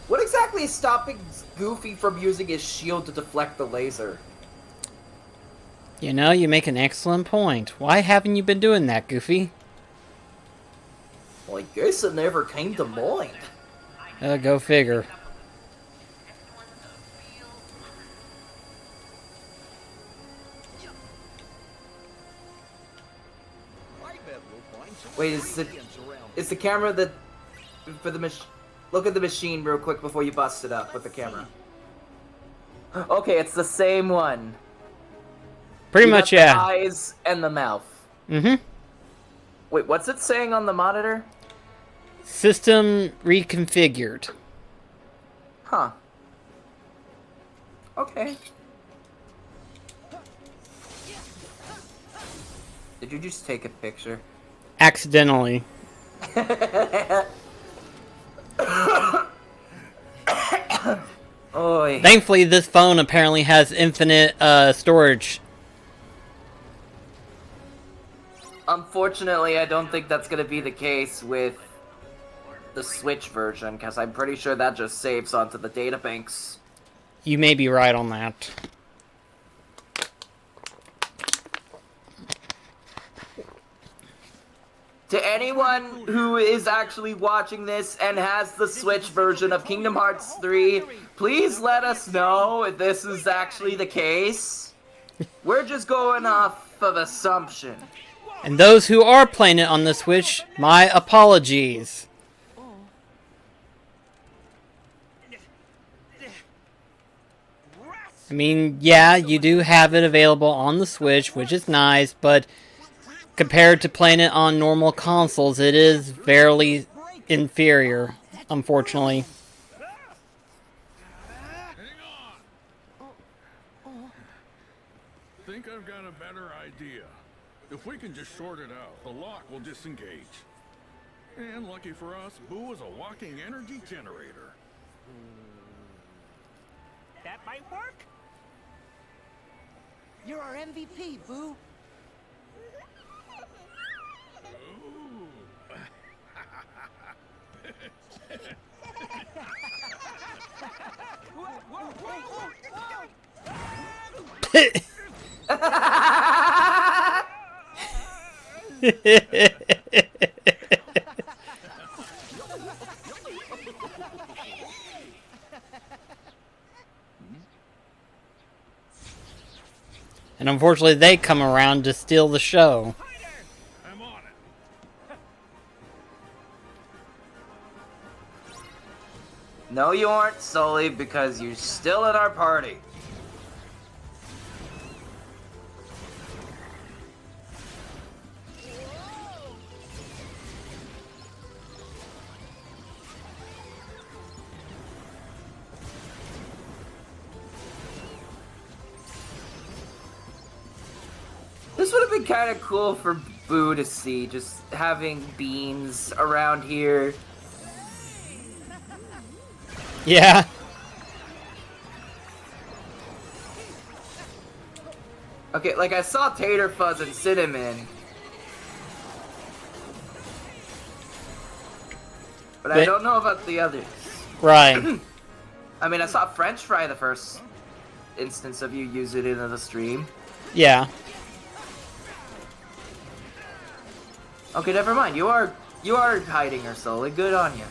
What exactly is stopping Goofy from using his shield to deflect the laser? You know, you make an excellent point. Why haven't you been doing that, Goofy? I guess it never came to mind. Go figure. Wait, is the camera the for the look at the machine real quick before you bust it up with the camera. Okay, it's the same one. Pretty You much, got yeah. The eyes and the mouth. Mm-hmm. Wait, what's it saying on the monitor? System reconfigured. Huh. Okay. Did you just take a picture? Accidentally. Oy. Thankfully, this phone apparently has infinite storage. Unfortunately, I don't think that's gonna be the case with the Switch version, because I'm pretty sure that just saves onto the databanks. You may be right on that. To anyone who is actually watching this and has the Switch version of Kingdom Hearts 3, please let us know if this is actually the case. We're just going off of assumption. And those who are playing it on the Switch, my apologies. I mean, yeah, you do have it available on the Switch, which is nice, but compared to playing it on normal consoles, it is fairly inferior, unfortunately. Think I've got a better idea. If we can just short it out, the lock will disengage. And lucky for us, Boo is a walking energy generator. That might work. You're our MVP, Boo. And unfortunately, they come around to steal the show. I'm on it. No, you aren't, Sully, because you're still at our party. This would have been kind of cool for Boo to see, just having beans around here. Yeah. Okay, like I saw Tater Fuzz and Cinnamon. But I don't know about the others. Right. I mean, I saw French Fry the first instance of you use it in the stream. Yeah. Okay, never mind. You are hiding her, Sully. Good on you.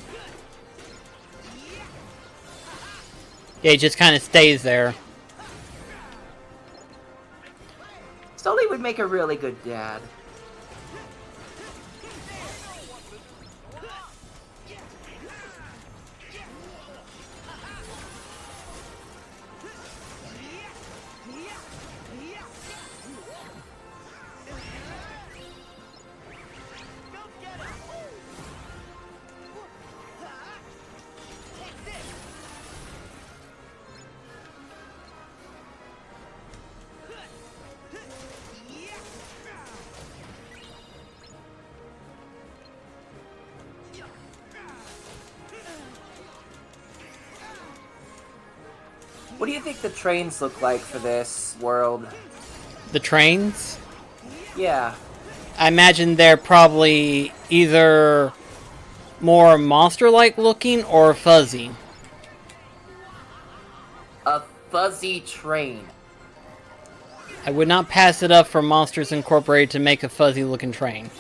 Yeah, he just kind of stays there. Sully would make a really good dad. What do you think the trains look like for this world? The trains? Yeah. I imagine they're probably either more monster-like looking or fuzzy. A fuzzy train. I would not pass it up for Monsters Incorporated to make a fuzzy-looking train.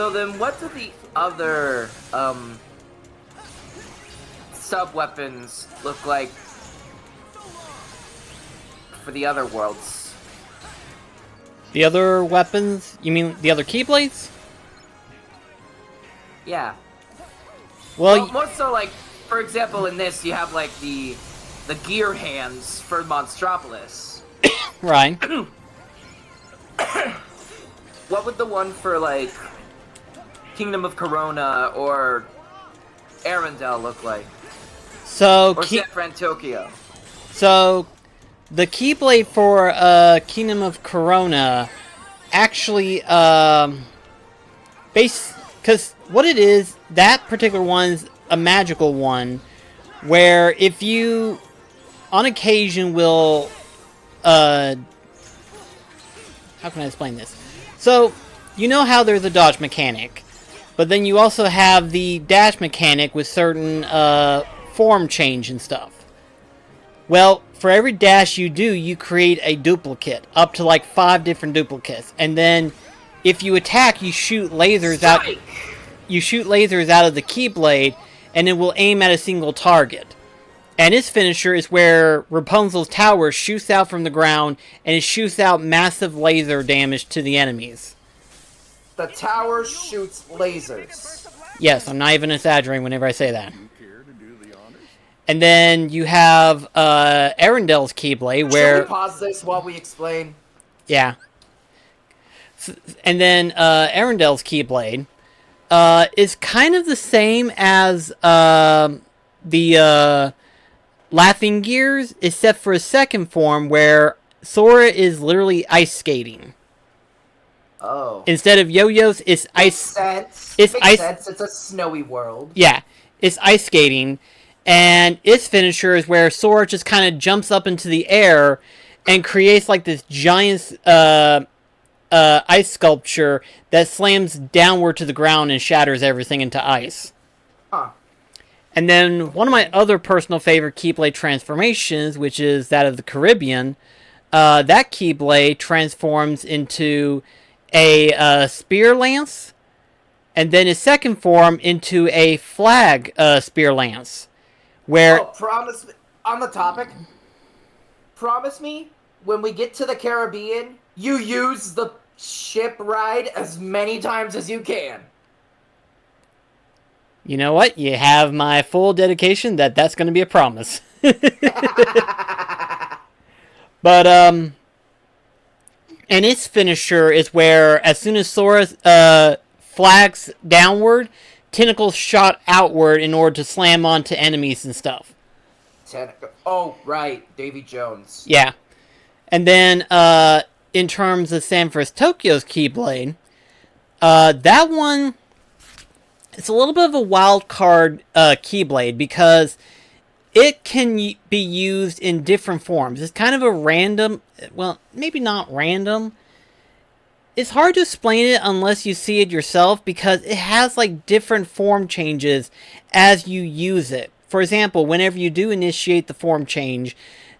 So then what do the other, sub-weapons look like for the other worlds? The other weapons? You mean the other Keyblades? Yeah. Well, More so, like, for example, in this, you have, like, the gear hands for Monstropolis. right. What would the one for, like, Kingdom of Corona or Arendelle look like? So, Or San Fran Tokyo? So, the Keyblade for Kingdom of Corona actually, because what it is, that particular one's a magical one, where if you, on occasion, will, how can I explain this? So, you know how there's a dodge mechanic, but then you also have the dash mechanic with certain, form change and stuff. Well, for every dash you do, you create a duplicate, up to like 5 different duplicates, and then if you attack, you shoot lasers out. You shoot lasers out of the Keyblade, and it will aim at a single target. And its finisher is where Rapunzel's tower shoots out from the ground, and it shoots out massive laser damage to the enemies. The tower shoots lasers. Yes, I'm not even exaggerating whenever I say that. And then you have Arendelle's Keyblade, where... Should we pause this while we explain? Yeah. And then Arendelle's Keyblade is kind of the same as the Laughing Gears, except for a second form where Sora is literally ice skating. Oh. Instead of yo-yos, it's ice. Makes sense. It's a snowy world. Yeah, it's ice skating, and its finisher is where Sora just kind of jumps up into the air and creates like this giant ice sculpture that slams downward to the ground and shatters everything into ice. Huh. And then one of my other personal favorite Keyblade transformations, which is that of the Caribbean, that Keyblade transforms into a spear lance, and then his second form into a flag spear lance. Where promise me, on the topic, promise me when we get to the Caribbean, you use the ship ride as many times as you can. You know what? You have my full dedication that that's going to be a promise. But, and its finisher is where, as soon as Sora flags downward, tentacles shot outward in order to slam onto enemies and stuff. Oh, right. Davy Jones. Yeah. And then, in terms of San Fran Tokyo's Keyblade, that one... It's a little bit of a wild card Keyblade because it can be used in different forms. It's kind of a random, well, maybe not random. It's hard to explain it unless you see it yourself because it has like different form changes as you use it. For example, whenever you do initiate the form change,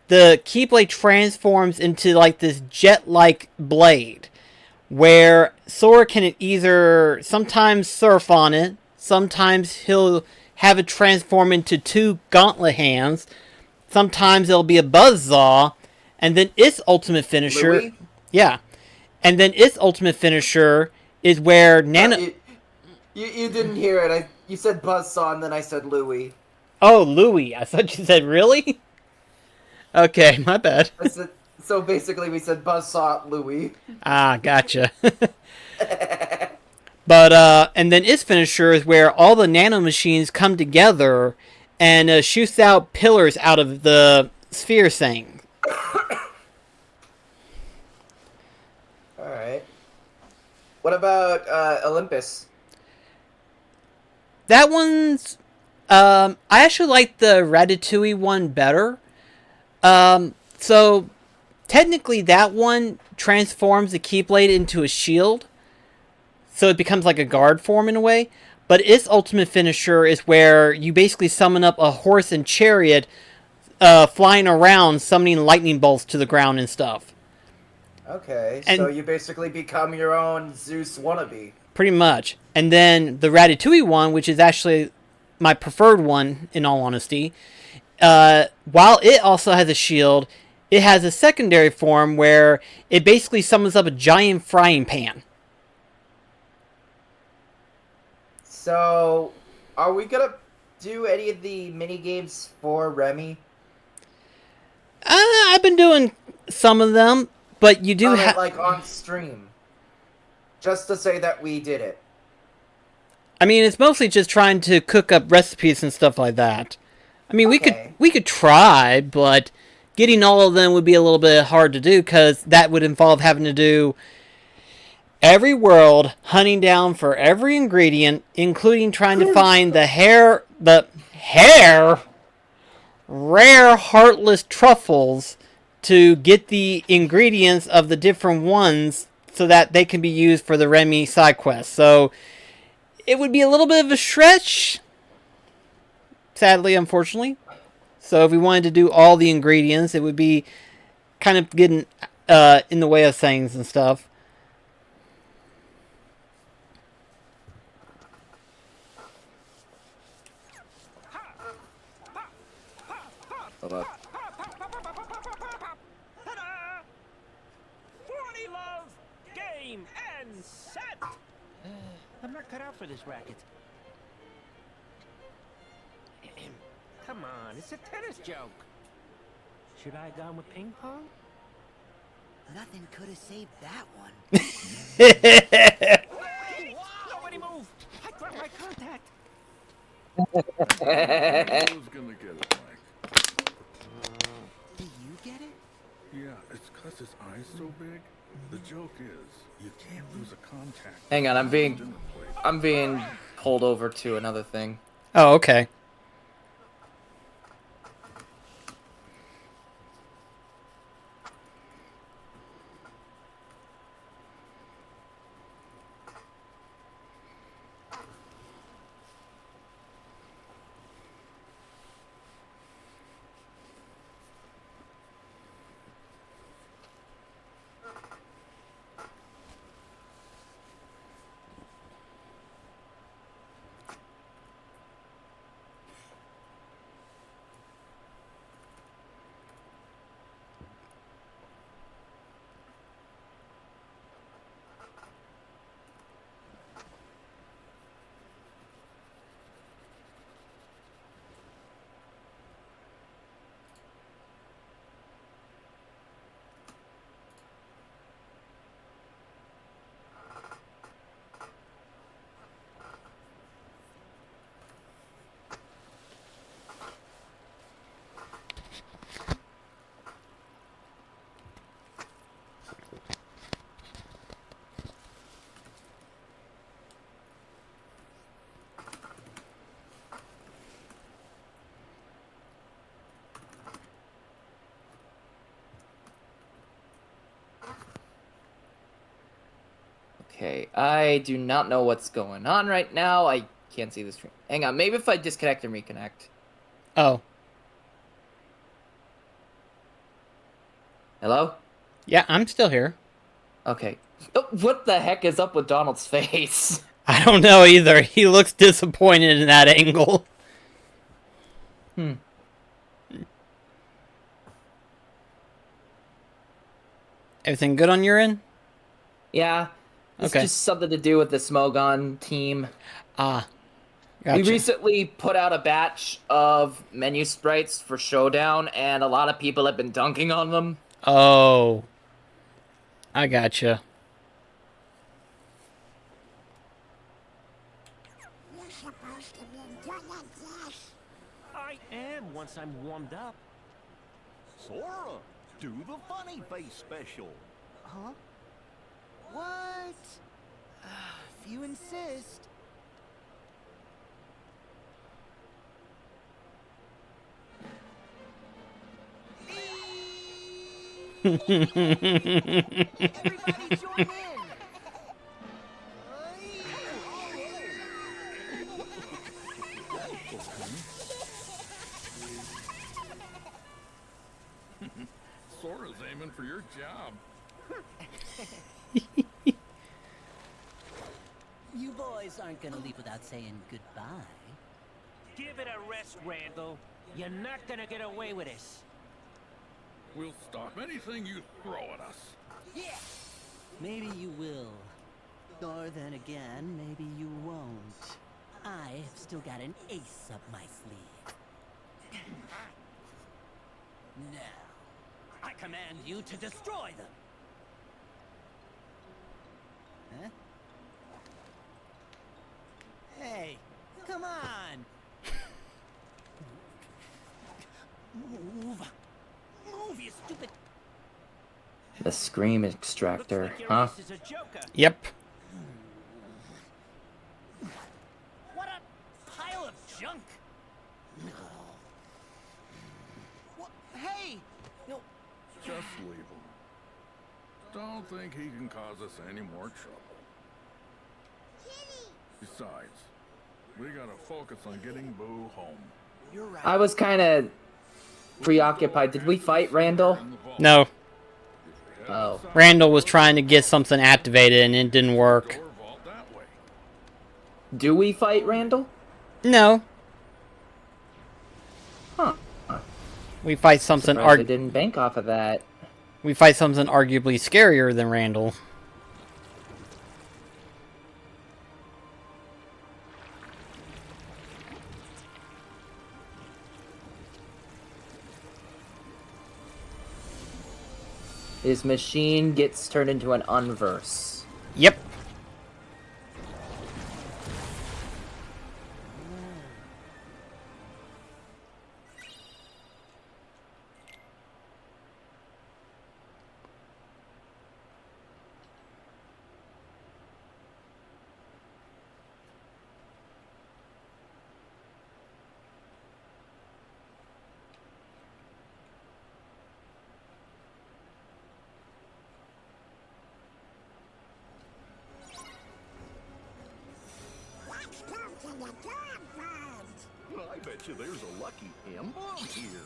the Keyblade transforms into like this jet-like blade where Sora can either sometimes surf on it, sometimes he'll have it transform into 2 gauntlet hands, sometimes it'll be a buzzsaw, and then its ultimate finisher... Louis? Yeah. And then its ultimate finisher is where Nana... You didn't hear it. You said buzzsaw and then I said Louis. Oh, Louis. I thought you said really? Okay, my bad. So basically we said buzzsaw Louis. Ah, gotcha. But, and then its finisher is where all the nanomachines come together and shoots out pillars out of the sphere thing. Alright. What about Olympus? That one's... I actually like the Ratatouille one better. So, technically that one transforms the Keyblade into a shield. So it becomes like a guard form in a way. But its ultimate finisher is where you basically summon up a horse and chariot flying around, summoning lightning bolts to the ground and stuff. Okay, And so you basically become your own Zeus wannabe. Pretty much. And then the Ratatouille one, which is actually my preferred one, in all honesty, while it also has a shield, it has a secondary form where it basically summons up a giant frying pan. So, are we gonna do any of the mini games for Remy? I've been doing some of them, but you do have... like on stream. Just to say that we did it. I mean, it's mostly just trying to cook up recipes and stuff like that. I mean, we could try, but getting all of them would be a little bit hard to do, because that would involve having to do every world, hunting down for every ingredient, including trying to find the rare heartless truffles to get the ingredients of the different ones so that they can be used for the Remy side quest. So it would be a little bit of a stretch, sadly, unfortunately. So if we wanted to do all the ingredients, it would be kind of getting in the way of things and stuff. Hold up. Ta-da! Forty love, game, and set! I'm not cut out for this racket. Come on, it's a tennis joke. Should I have gone with ping pong? Nothing could have saved that one. Hey, nobody move! I dropped my contact. Who's gonna get it, Mike? Do you get it? Yeah, it's 'cause his eye's so big. The joke is, you can't lose a contact. Hang on, I'm being pulled over to another thing. Oh, okay. Okay, I do not know what's going on right now. I can't see the stream. Hang on, maybe if I disconnect and reconnect. Oh. Hello? Yeah, I'm still here. Okay. Oh, what the heck is up with Donald's face? I don't know either. He looks disappointed in that angle. Everything good on your end? Yeah. It's Okay. just something to do with the Smogon team. Ah. Gotcha. We recently put out a batch of menu sprites for Showdown, and a lot of people have been dunking on them. Oh. I gotcha. You're supposed to be good at this. I am once I'm warmed up. Sora, do the funny face special. Huh? What? If you insist. Everybody join in. Sora's aiming for your job. You boys aren't gonna leave without saying goodbye. Give it a rest, Randall. You're not gonna get away with this. We'll stop anything you throw at us. Yeah! Maybe you will. Or then again, maybe you won't. I have still got an ace up my sleeve. Now, I command you to destroy them! Huh? Hey, come on! Move! Move, you stupid... The scream extractor, Looks like your huh? ace is a joker. Yep. What a pile of junk! What? Hey! No, Just leave him. Don't think he can cause us any more trouble. Besides, we gotta focus on getting Boo home. you're right. I was kind of preoccupied. Did we fight Randall? No. Oh. Randall was trying to get something activated and it didn't work. Door vault that way. Do we fight Randall? No. Huh. We fight something Surprised I didn't bank off of that. we fight something arguably scarier than Randall. His machine gets turned into an unverse. Yep. Let's go to the dog farm. I bet you there's a lucky emblem here.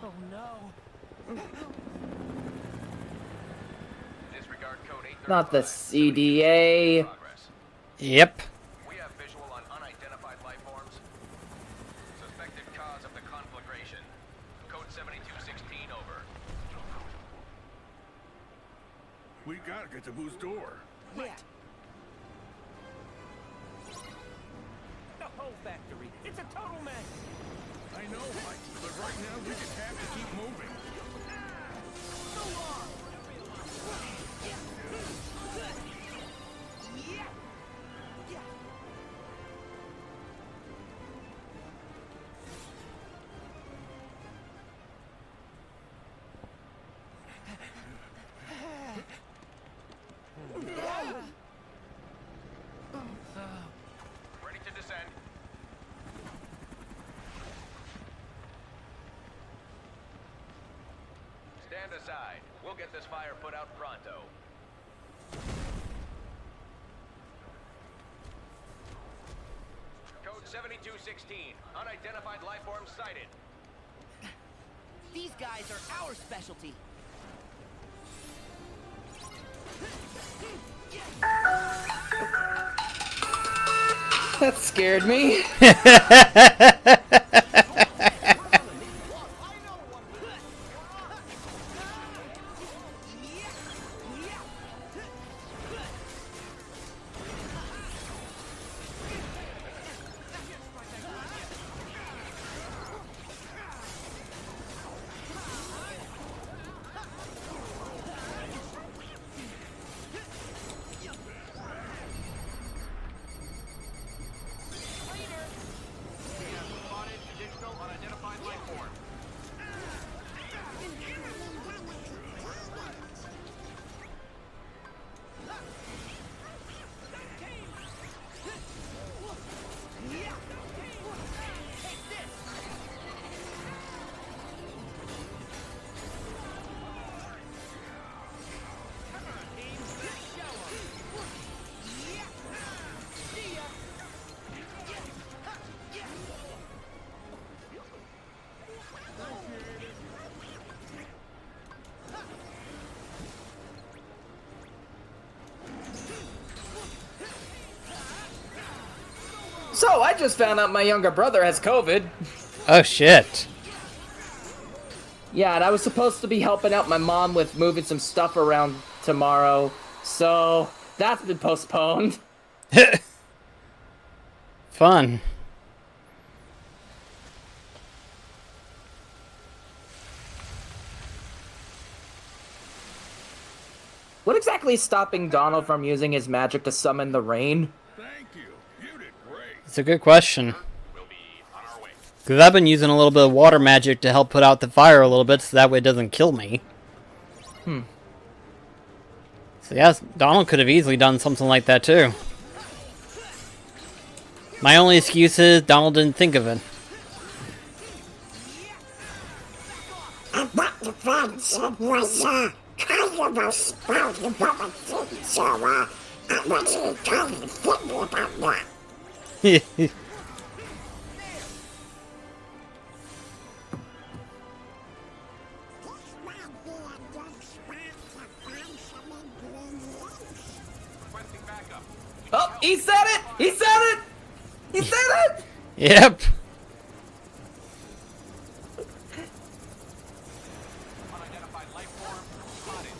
Oh no. Disregard code 835. Not the CDA. Progress. Yep. We have visual on unidentified life forms. Suspected cause of the conflagration. Code 7216 over. We gotta get to Boo's door. Yeah. The whole factory. It's a total mess. I know, Mike, but right now we just have to keep moving. Ready to descend. Stand aside. We'll get this fire put out pronto. Code 7216. Unidentified life forms sighted. These guys are our specialty. That scared me. So, I just found out my younger brother has COVID. Oh shit. Yeah, and I was supposed to be helping out my mom with moving some stuff around tomorrow, so that's been postponed. Fun. What exactly is stopping Donald from using his magic to summon the rain? Thank you. You did great. It's a good question. We'll be on our way. Because I've been using a little bit of water magic to help put out the fire a little bit so that way it doesn't kill me. So yes, Donald could have easily done something like that too. My only excuse is Donald didn't think of it. And what the friend said was, kind of a spout about a thing, so, I wasn't trying to think about that. This might be a good spot to find some ingredients. Requesting backup. Oh, he said it! He said it! He said it! Yep. Unidentified life form spotted.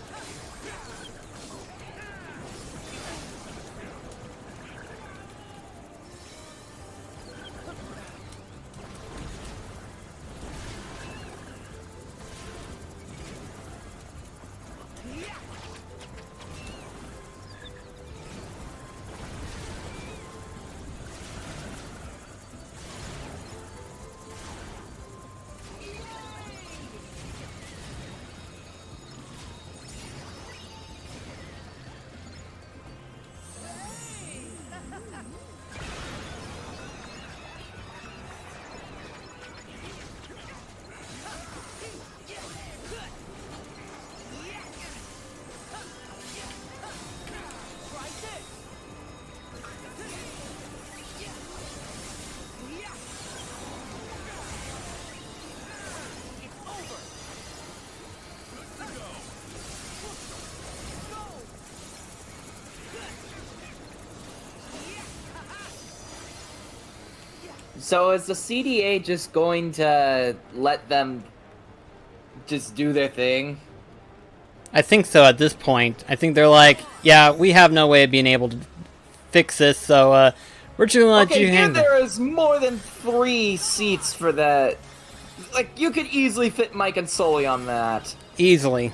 So is the CDA just going to let them just do their thing? I think so at this point. I think they're like, yeah, we have no way of being able to fix this, so we're just gonna let Okay, you here handle it. there is more than 3 seats for that. Like, you could easily fit Mike and Sully on that. Easily.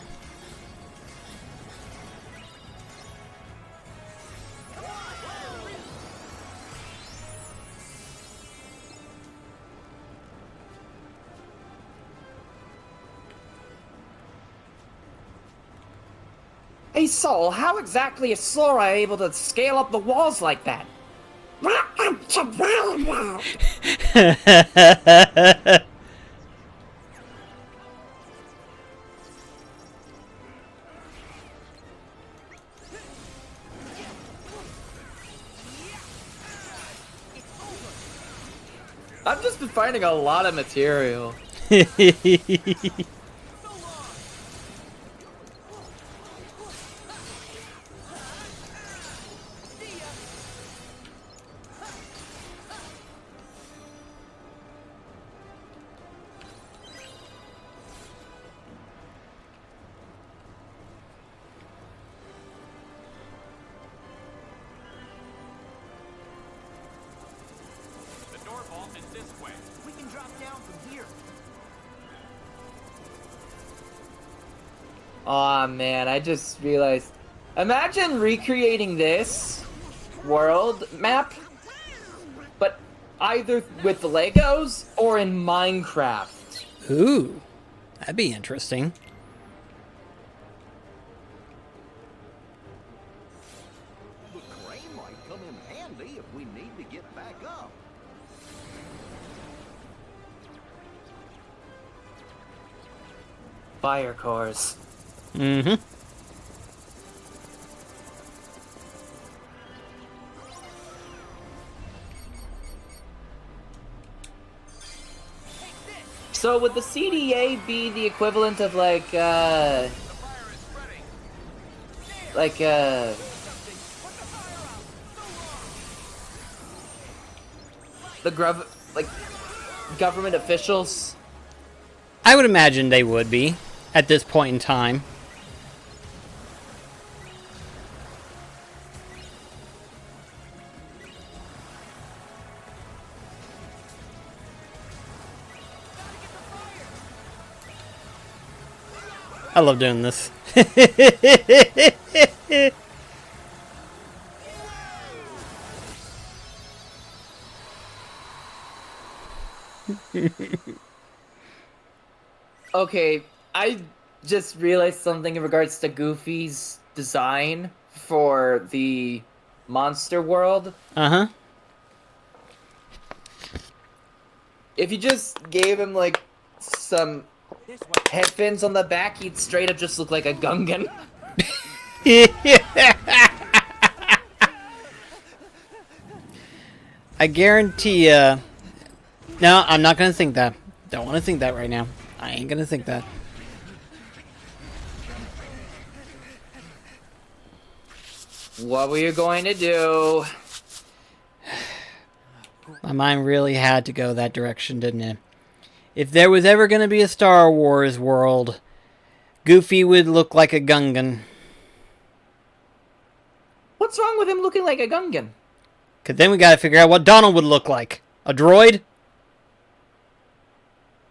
Hey, Soul, how exactly is Sora able to scale up the walls like that? Welcome to my world. I've just been finding a lot of material. The door vault is this way. We can drop down from here. Aw, man, I just realized. Imagine recreating this world map, but either with Legos or in Minecraft. Ooh, that'd be interesting. The crane might come in handy if we need to get back up. Fire cores. Mm-hmm. So would the CDA be the equivalent of like, The fire is spreading. like government officials? I would imagine they would be at this point in time. I love doing this. Okay, I just realized something in regards to Goofy's design for the monster world. Uh-huh. If you just gave him, like, some head fins on the back, he'd straight up just look like a Gungan. I guarantee no, I'm not gonna think that. Don't want to think that right now. I ain't gonna think that. What were you going to do? My mind really had to go that direction, didn't it? If there was ever gonna be a Star Wars world, Goofy would look like a Gungan. What's wrong with him looking like a Gungan? Cause then we gotta figure out what Donald would look like. A droid?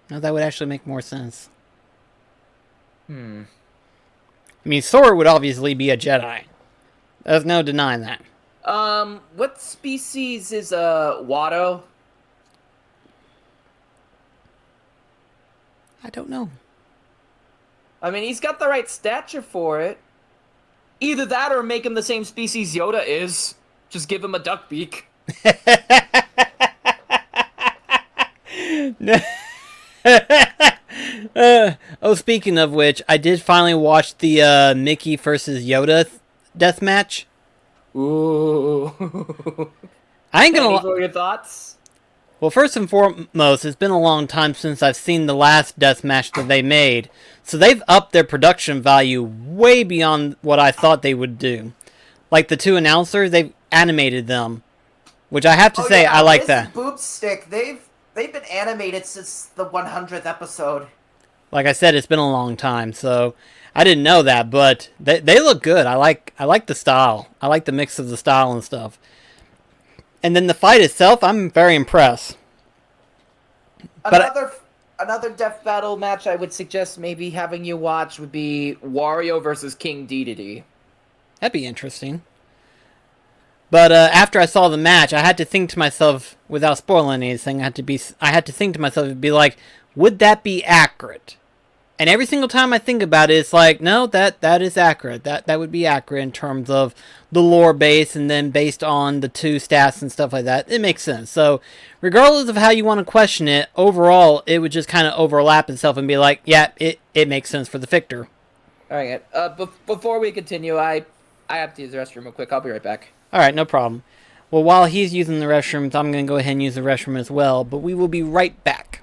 No, that would actually make more sense. I mean, Sora would obviously be a Jedi. There's no denying that. What species is, Watto? I don't know. I mean, he's got the right stature for it. Either that or make him the same species Yoda is. Just give him a duck beak. Speaking of which, I did finally watch the Mickey versus Yoda death match. Ooh. I ain't gonna What are your thoughts? Well, first and foremost, it's been a long time since I've seen the last death match that they made. So they've upped their production value way beyond what I thought they would do. Like the two announcers, they've animated them. Which I have to say, I like that. Boobstick, they've been animated since the 100th episode. Like I said, it's been a long time, so I didn't know that, but they look good. I like the style. I like the mix of the style and stuff. And then the fight itself, I'm very impressed. Another death battle match I would suggest maybe having you watch would be Wario versus King Dedede. That'd be interesting. But after I saw the match, I had to think to myself, without spoiling anything, I had to think to myself, it'd be like, would that be accurate? And every single time I think about it, it's like, no, that is accurate. That would be accurate in terms of the lore base, and then based on the two stats and stuff like that. It makes sense. So, regardless of how you want to question it, overall, it would just kind of overlap itself and be like, yeah, it makes sense for the Victor. Alright, before we continue, I have to use the restroom real quick. I'll be right back. Alright, no problem. Well, while he's using the restrooms, I'm going to go ahead and use the restroom as well, but we will be right back.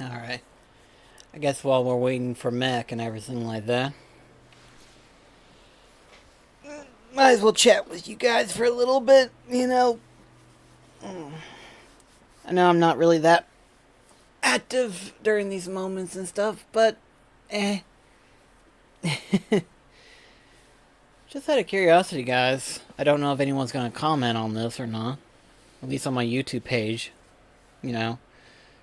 Alright. I guess while we're waiting for Mac and everything like that, might as well chat with you guys for a little bit, you know. I know I'm not really that active during these moments and stuff, but just out of curiosity, guys. I don't know if anyone's going to comment on this or not. At least on my YouTube page. You know.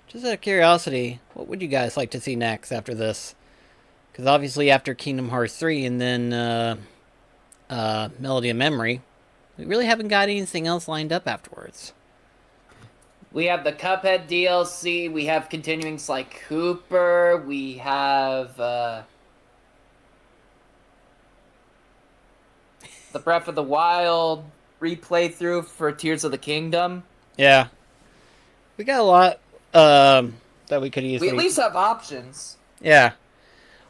Just out of curiosity, what would you guys like to see next after this? Because obviously after Kingdom Hearts 3 and then Melody of Memory, we really haven't got anything else lined up afterwards. We have the Cuphead DLC, we have continuing Sly Cooper, we have the Breath of the Wild replay through for Tears of the Kingdom. Yeah. We got a lot that we could easily... We at least have options. Yeah.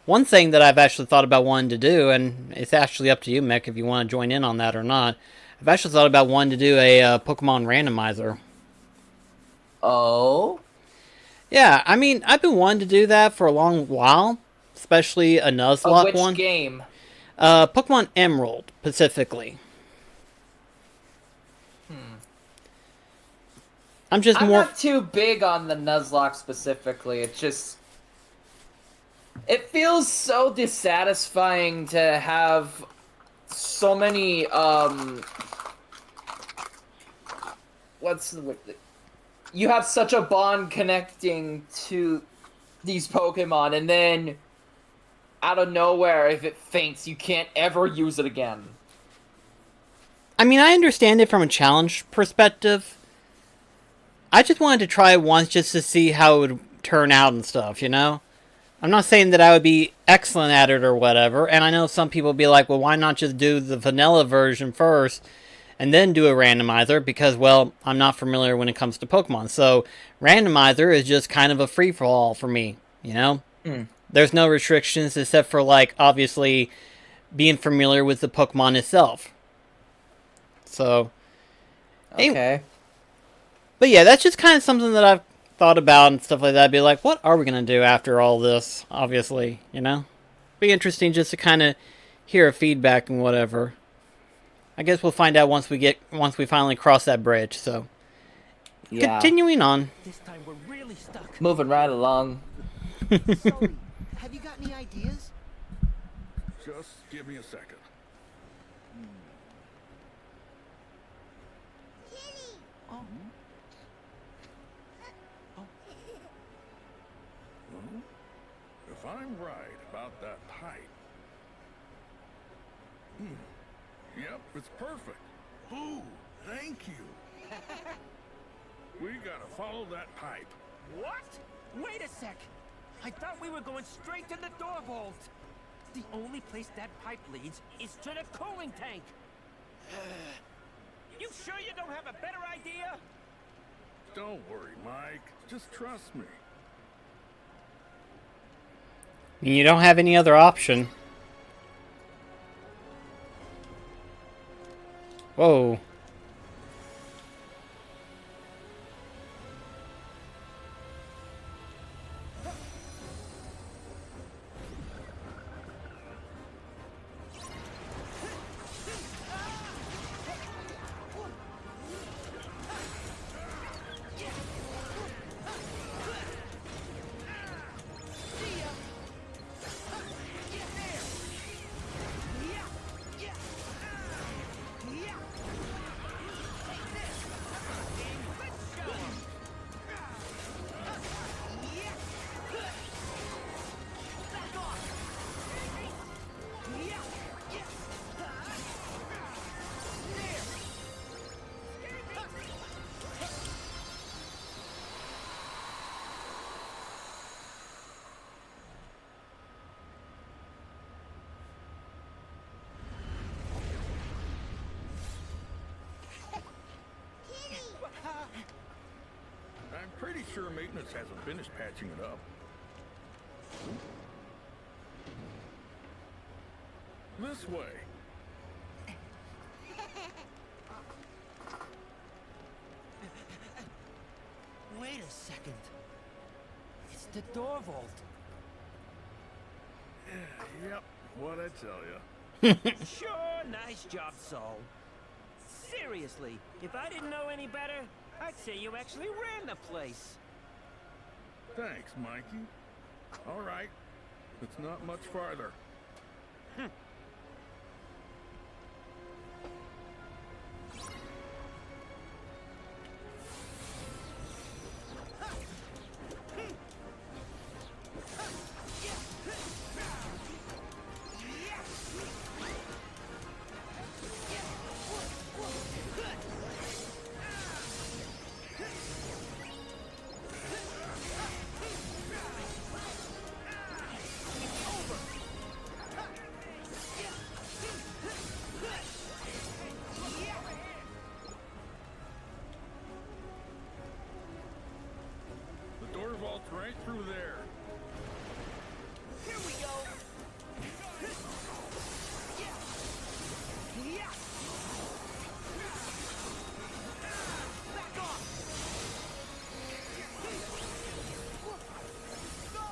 One thing that I've actually thought about wanting to do, and it's actually up to you, Mick, if you want to join in on that or not. I've actually thought about wanting to do a Pokemon randomizer. Oh? Yeah, I mean, I've been wanting to do that for a long while, especially a Nuzlocke one. Which game? Pokemon Emerald, specifically. I'm not too big on the Nuzlocke specifically. It's just... It feels so dissatisfying to have so many, you have such a bond connecting to these Pokemon, and then out of nowhere, if it faints, you can't ever use it again. I mean, I understand it from a challenge perspective. I just wanted to try it once just to see how it would turn out and stuff, you know? I'm not saying that I would be excellent at it or whatever, and I know some people will be like, well, why not just do the vanilla version first and then do a randomizer? Because, well, I'm not familiar when it comes to Pokemon. So, randomizer is just kind of a free-for-all for me, you know? There's no restrictions except for, like, obviously being familiar with the Pokemon itself. So, okay. But yeah, that's just kind of something that I've thought about and stuff like that. I'd be like, what are we going to do after all this, obviously, you know? Be interesting just to kind of hear a feedback and whatever. I guess we'll find out once we finally cross that bridge, so. Yeah. Continuing on. This time we're really stuck. Moving right along. Sully, have you got any ideas? Just give me a second. If I'm right about that pipe... Yep, it's perfect. Ooh, thank you. We gotta follow that pipe. What? Wait a sec. I thought we were going straight to the door vault. The only place that pipe leads is to the cooling tank. You sure you don't have a better idea? Don't worry, Mike. Just trust me. You don't have any other option. Whoa. I'm pretty sure maintenance hasn't finished patching it up. This way. Wait a second. It's the door vault. Yep, what'd I tell you? Sure, nice job, Sol. Seriously, if I didn't know any better, I'd say you actually ran the place. Thanks, Mikey. All right, it's not much farther. The door vault's right through there. Here we go. Back off. Go.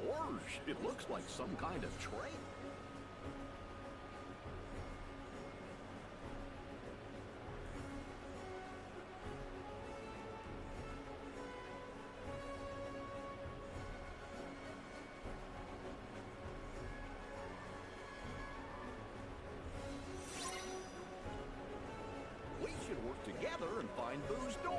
Gorge, it looks like some kind of train. We should work together and find Boo's door.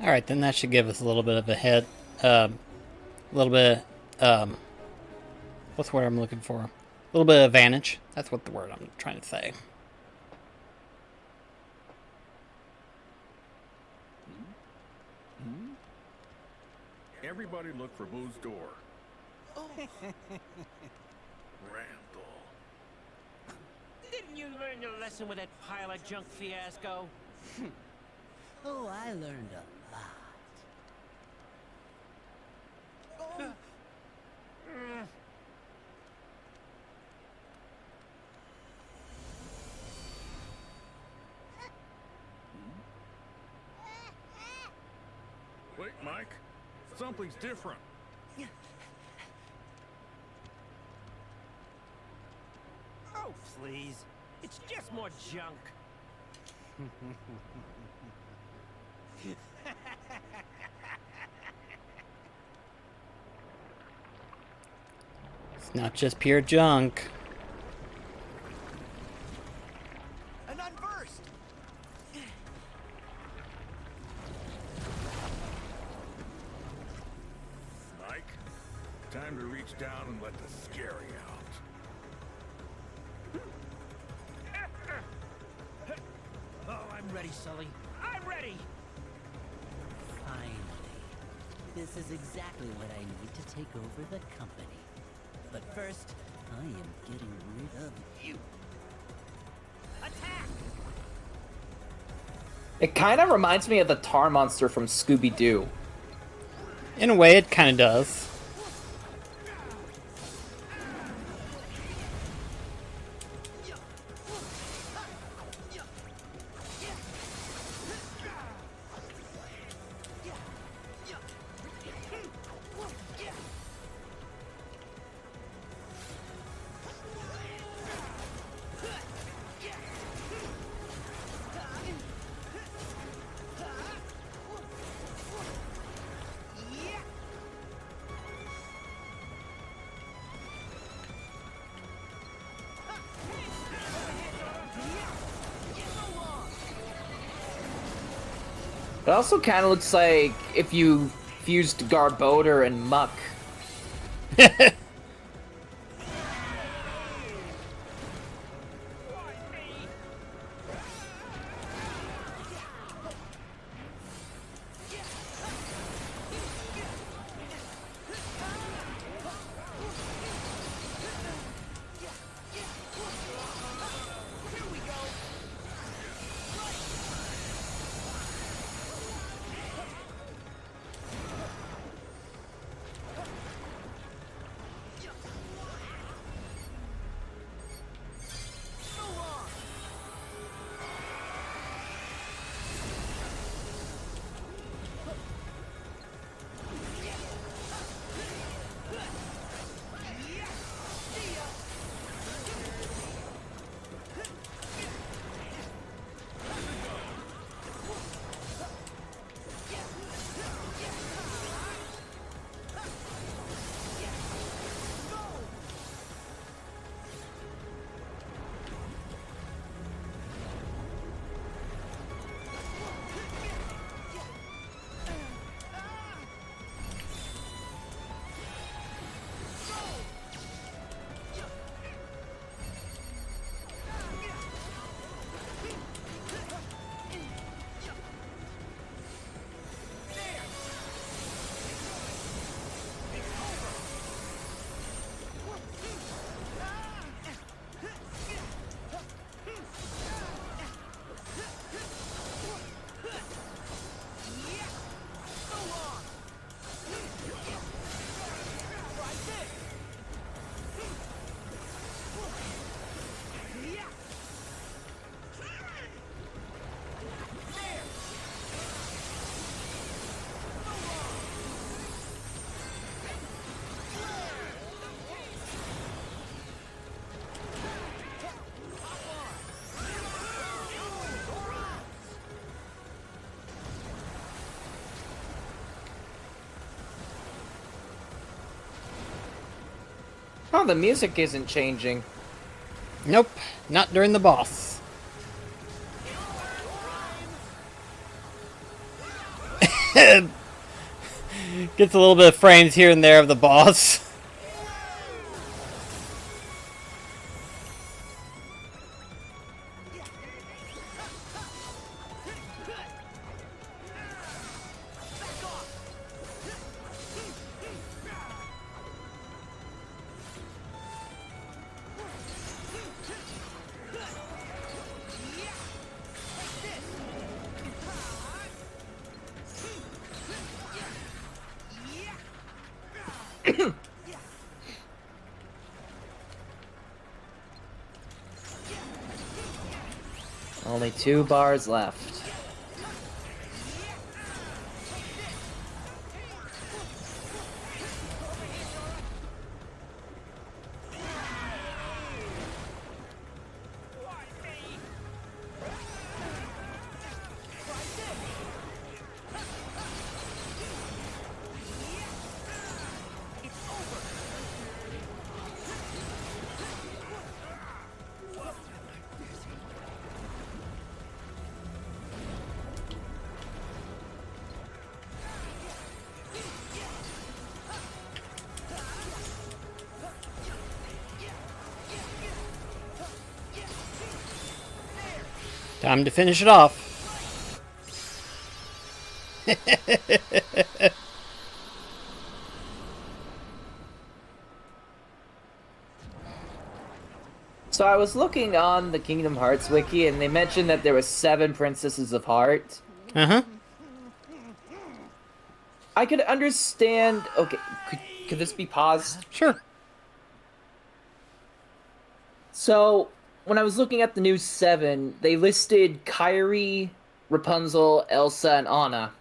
Alright, then that should give us a little bit of a head. A little bit, what's the word I'm looking for? A little bit of advantage. That's what the word I'm trying to say. Everybody look for Boo's door. Randall. Didn't you learn your lesson with that pile of junk fiasco? Oh, I learned a lot. Wait, Mike. Something's different. Oh, please. It's just more junk. It's not just pure junk. And unversed. Mike, time to reach down and let the scary out. Sully. I'm ready! Finally. This is exactly what I need to take over the company. But first, I am getting rid of you. Attack! It kind of reminds me of the tar monster from Scooby-Doo. In a way, it kind of does. It also kind of looks like if you fused Garbodor and Muck. Oh, the music isn't changing. Nope, not during the boss. Gets a little bit of frames here and there of the boss. Only 2 bars left. Time to finish it off. So I was looking on the Kingdom Hearts wiki, and they mentioned that there were 7 Princesses of Heart. Uh-huh. I could understand... Okay, could this be paused? Sure. So, when I was looking at the new 7, they listed Kairi, Rapunzel, Elsa, and Anna.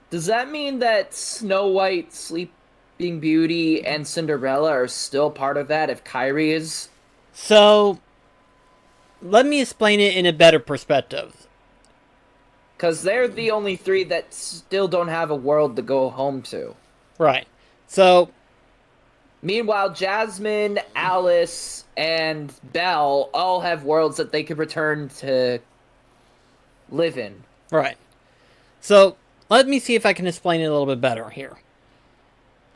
Does that mean that Snow White, Sleeping Beauty, and Cinderella are still part of that if Kairi is? So, let me explain it in a better perspective. Because they're the only 3 that still don't have a world to go home to. Right. So, meanwhile, Jasmine, Alice, and Belle all have worlds that they could return to live in. right. So, let me see if I can explain it a little bit better here.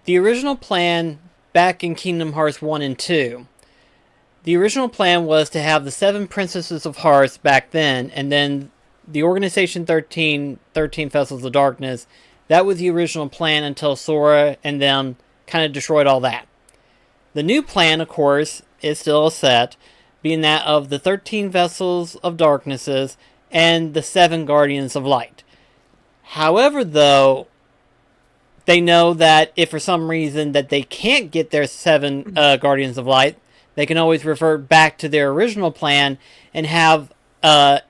The original plan back in Kingdom Hearts 1 and 2, the original plan was to have the 7 Princesses of Hearts back then, and then the Organization 13 Vessels of Darkness. That was the original plan until Sora and them kind of destroyed all that. The new plan, of course, is still set, being that of the 13 Vessels of Darknesses and the 7 Guardians of Light. However, though, they know that if for some reason that they can't get their 7 Guardians of Light, they can always revert back to their original plan and have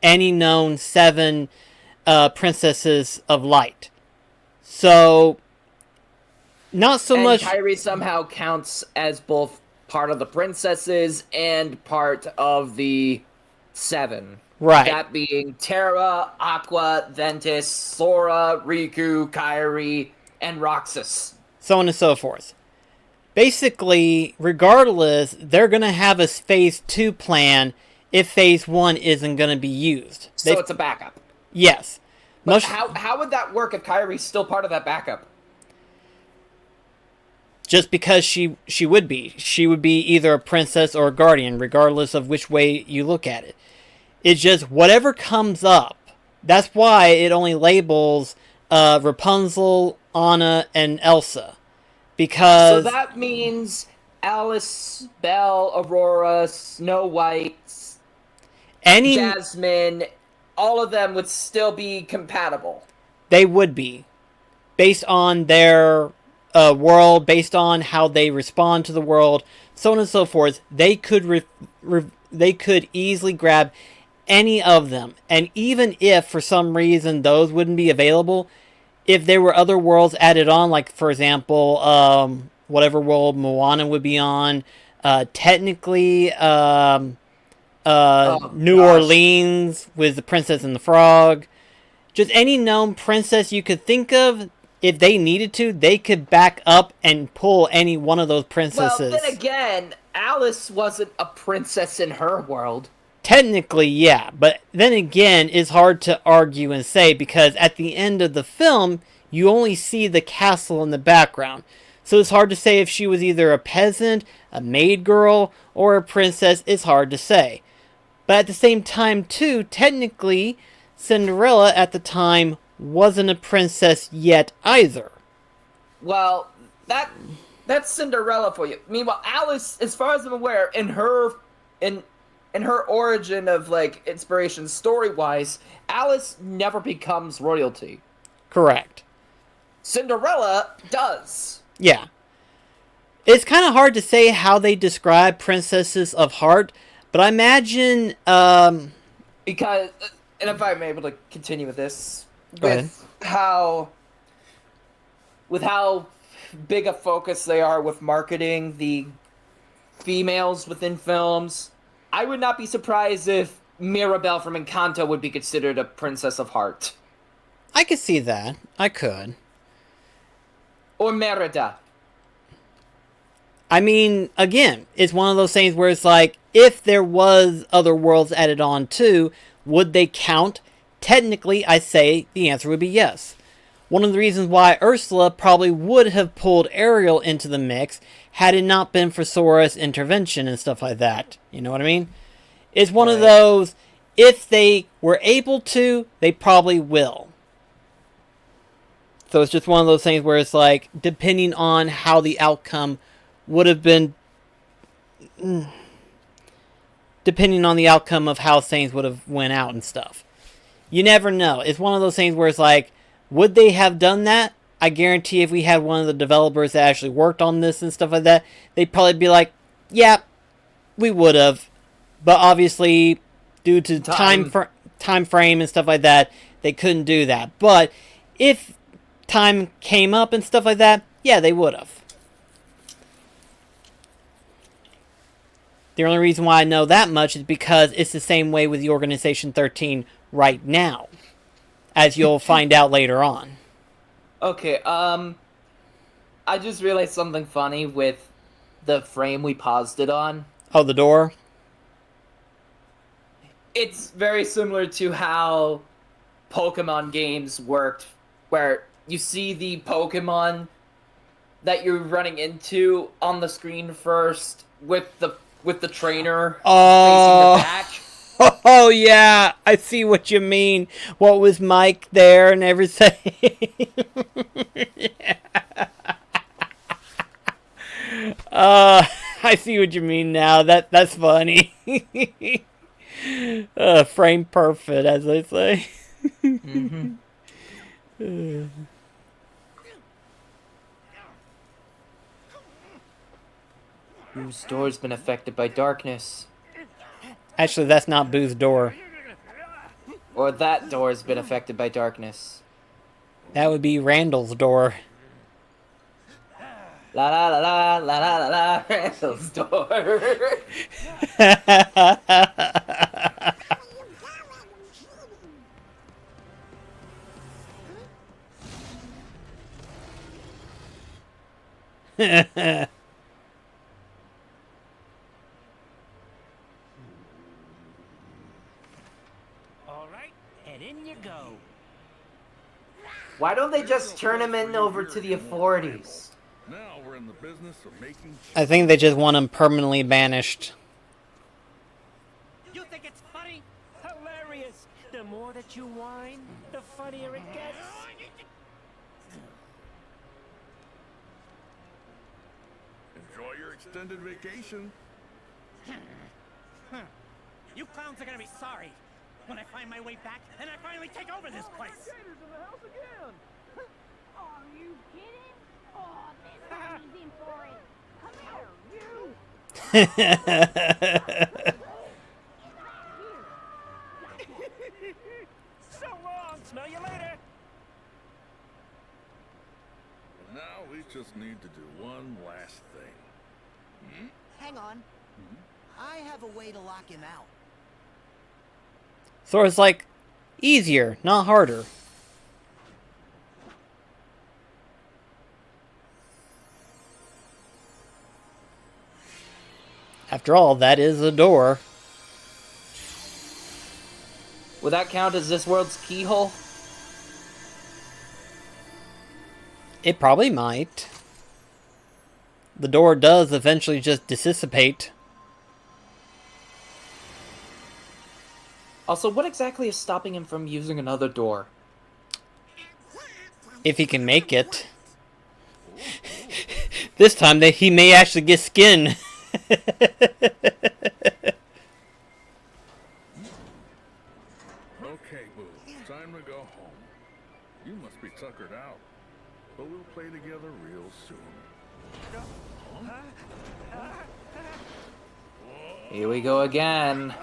any known 7 Princesses of Light. So, not so much... And Kairi somehow counts as both part of the princesses and part of the 7. Right. That being Terra, Aqua, Ventus, Sora, Riku, Kairi, and Roxas. So on and so forth. Basically, regardless, they're going to have a Phase 2 plan if Phase 1 isn't going to be used. So it's a backup. Yes. But how would that work if Kairi's still part of that backup? Just because she would be. She would be either a princess or a guardian, regardless of which way you look at it. It's just whatever comes up. That's why it only labels Rapunzel, Anna, and Elsa. Because... So that means Alice, Belle, Aurora, Snow White, Jasmine, all of them would still be compatible. They would be. Based on their world, based on how they respond to the world, so on and so forth. They could they could easily grab any of them. And even if, for some reason, those wouldn't be available, if there were other worlds added on, like, for example, whatever world Moana would be on, technically, New Orleans with the Princess and the Frog, just any known princess you could think of, if they needed to, they could back up and pull any one of those princesses. Well, then again, Alice wasn't a princess in her world. Technically, yeah, but then again, it's hard to argue and say because at the end of the film, you only see the castle in the background. So it's hard to say if she was either a peasant, a maid girl, or a princess. It's hard to say. But at the same time, too, technically, Cinderella at the time wasn't a princess yet either. Well, that's Cinderella for you. Meanwhile, Alice, as far as I'm aware, in her origin of, like, inspiration story-wise, Alice never becomes royalty. Correct. Cinderella does. Yeah. It's kind of hard to say how they describe princesses of heart, but I imagine, because, and if I'm able to continue with this, Go ahead. with how big a focus they are with marketing the females within films, I would not be surprised if Mirabelle from Encanto would be considered a princess of heart. I could see that. I could. Or Merida. I mean, again, it's one of those things where it's like, if there was other worlds added on too, would they count? Technically, I say the answer would be yes. One of the reasons why Ursula probably would have pulled Ariel into the mix had it not been for Sora's intervention and stuff like that. You know what I mean? It's one of those, if they were able to, they probably will. So it's just one of those things where it's like, depending on how the outcome would have been, depending on the outcome of how things would have went out and stuff. You never know. It's one of those things where it's like, would they have done that? I guarantee if we had one of the developers that actually worked on this and stuff like that, they'd probably be like, yeah, we would have. But obviously, due to time frame and stuff like that, they couldn't do that. But if time came up and stuff like that, yeah, they would have. The only reason why I know that much is because it's the same way with the Organization 13 right now, as you'll find out later on. Okay, I just realized something funny with the frame we paused it on. Oh, the door? It's very similar to how Pokemon games worked, where you see the Pokemon that you're running into on the screen first with the trainer facing the back. Oh, yeah, I see what you mean. What was Mike there and everything? Yeah. I see what you mean now. That's funny. Frame perfect, as they say. Whose door's been affected by darkness? Actually, that's not Boo's door. Or that door's been affected by darkness. That would be Randall's door. La la la la la la la la, Randall's door. All right, and in you go. Why don't they just turn him in over to the authorities? Now we're in the business of making. I think they just want him permanently banished. You think it's funny? Hilarious. The more that you whine, the funnier it gets. Enjoy your extended vacation. You clowns are gonna be sorry when I find my way back and I finally take over this place. Gators in the house again! Are you kidding? Oh, this one is in for it. Come here, you! So long. Smell you later. And now we just need to do one last thing. Hang on. I have a way to lock him out. So it's like, easier, not harder. After all, that is a door. Would that count as this world's keyhole? It probably might. The door does eventually just dissipate. Also, what exactly is stopping him from using another door? If he can make it. This time he may actually get skin. Okay, Boo. Time to go home. You must be tuckered out. But we'll play together real soon. Here we go again.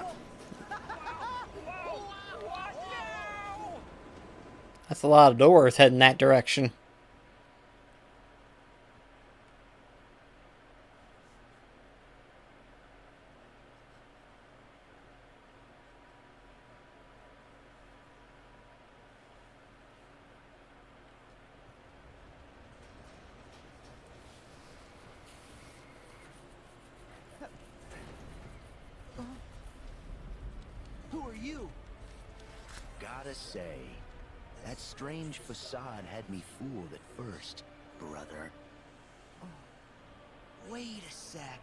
That's a lot of doors heading that direction. Who are you? Gotta say, that strange facade had me fooled at first, brother. Wait a sec.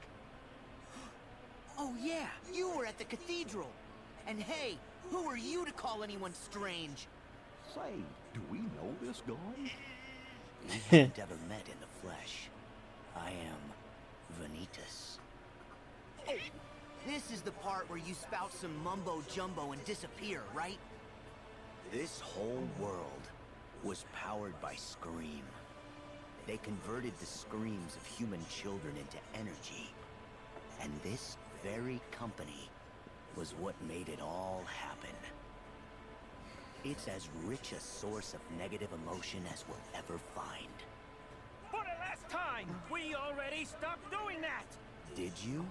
Oh yeah, you were at the cathedral. And hey, who are you to call anyone strange? Say, do we know this guy? We haven't ever met in the flesh. I am Vanitas. Oh, this is the part where you spout some mumbo-jumbo and disappear, right? This whole world was powered by Scream. They converted the screams of human children into energy. And this very company was what made it all happen. It's as rich a source of negative emotion as we'll ever find. For the last time, we already stopped doing that! Did you?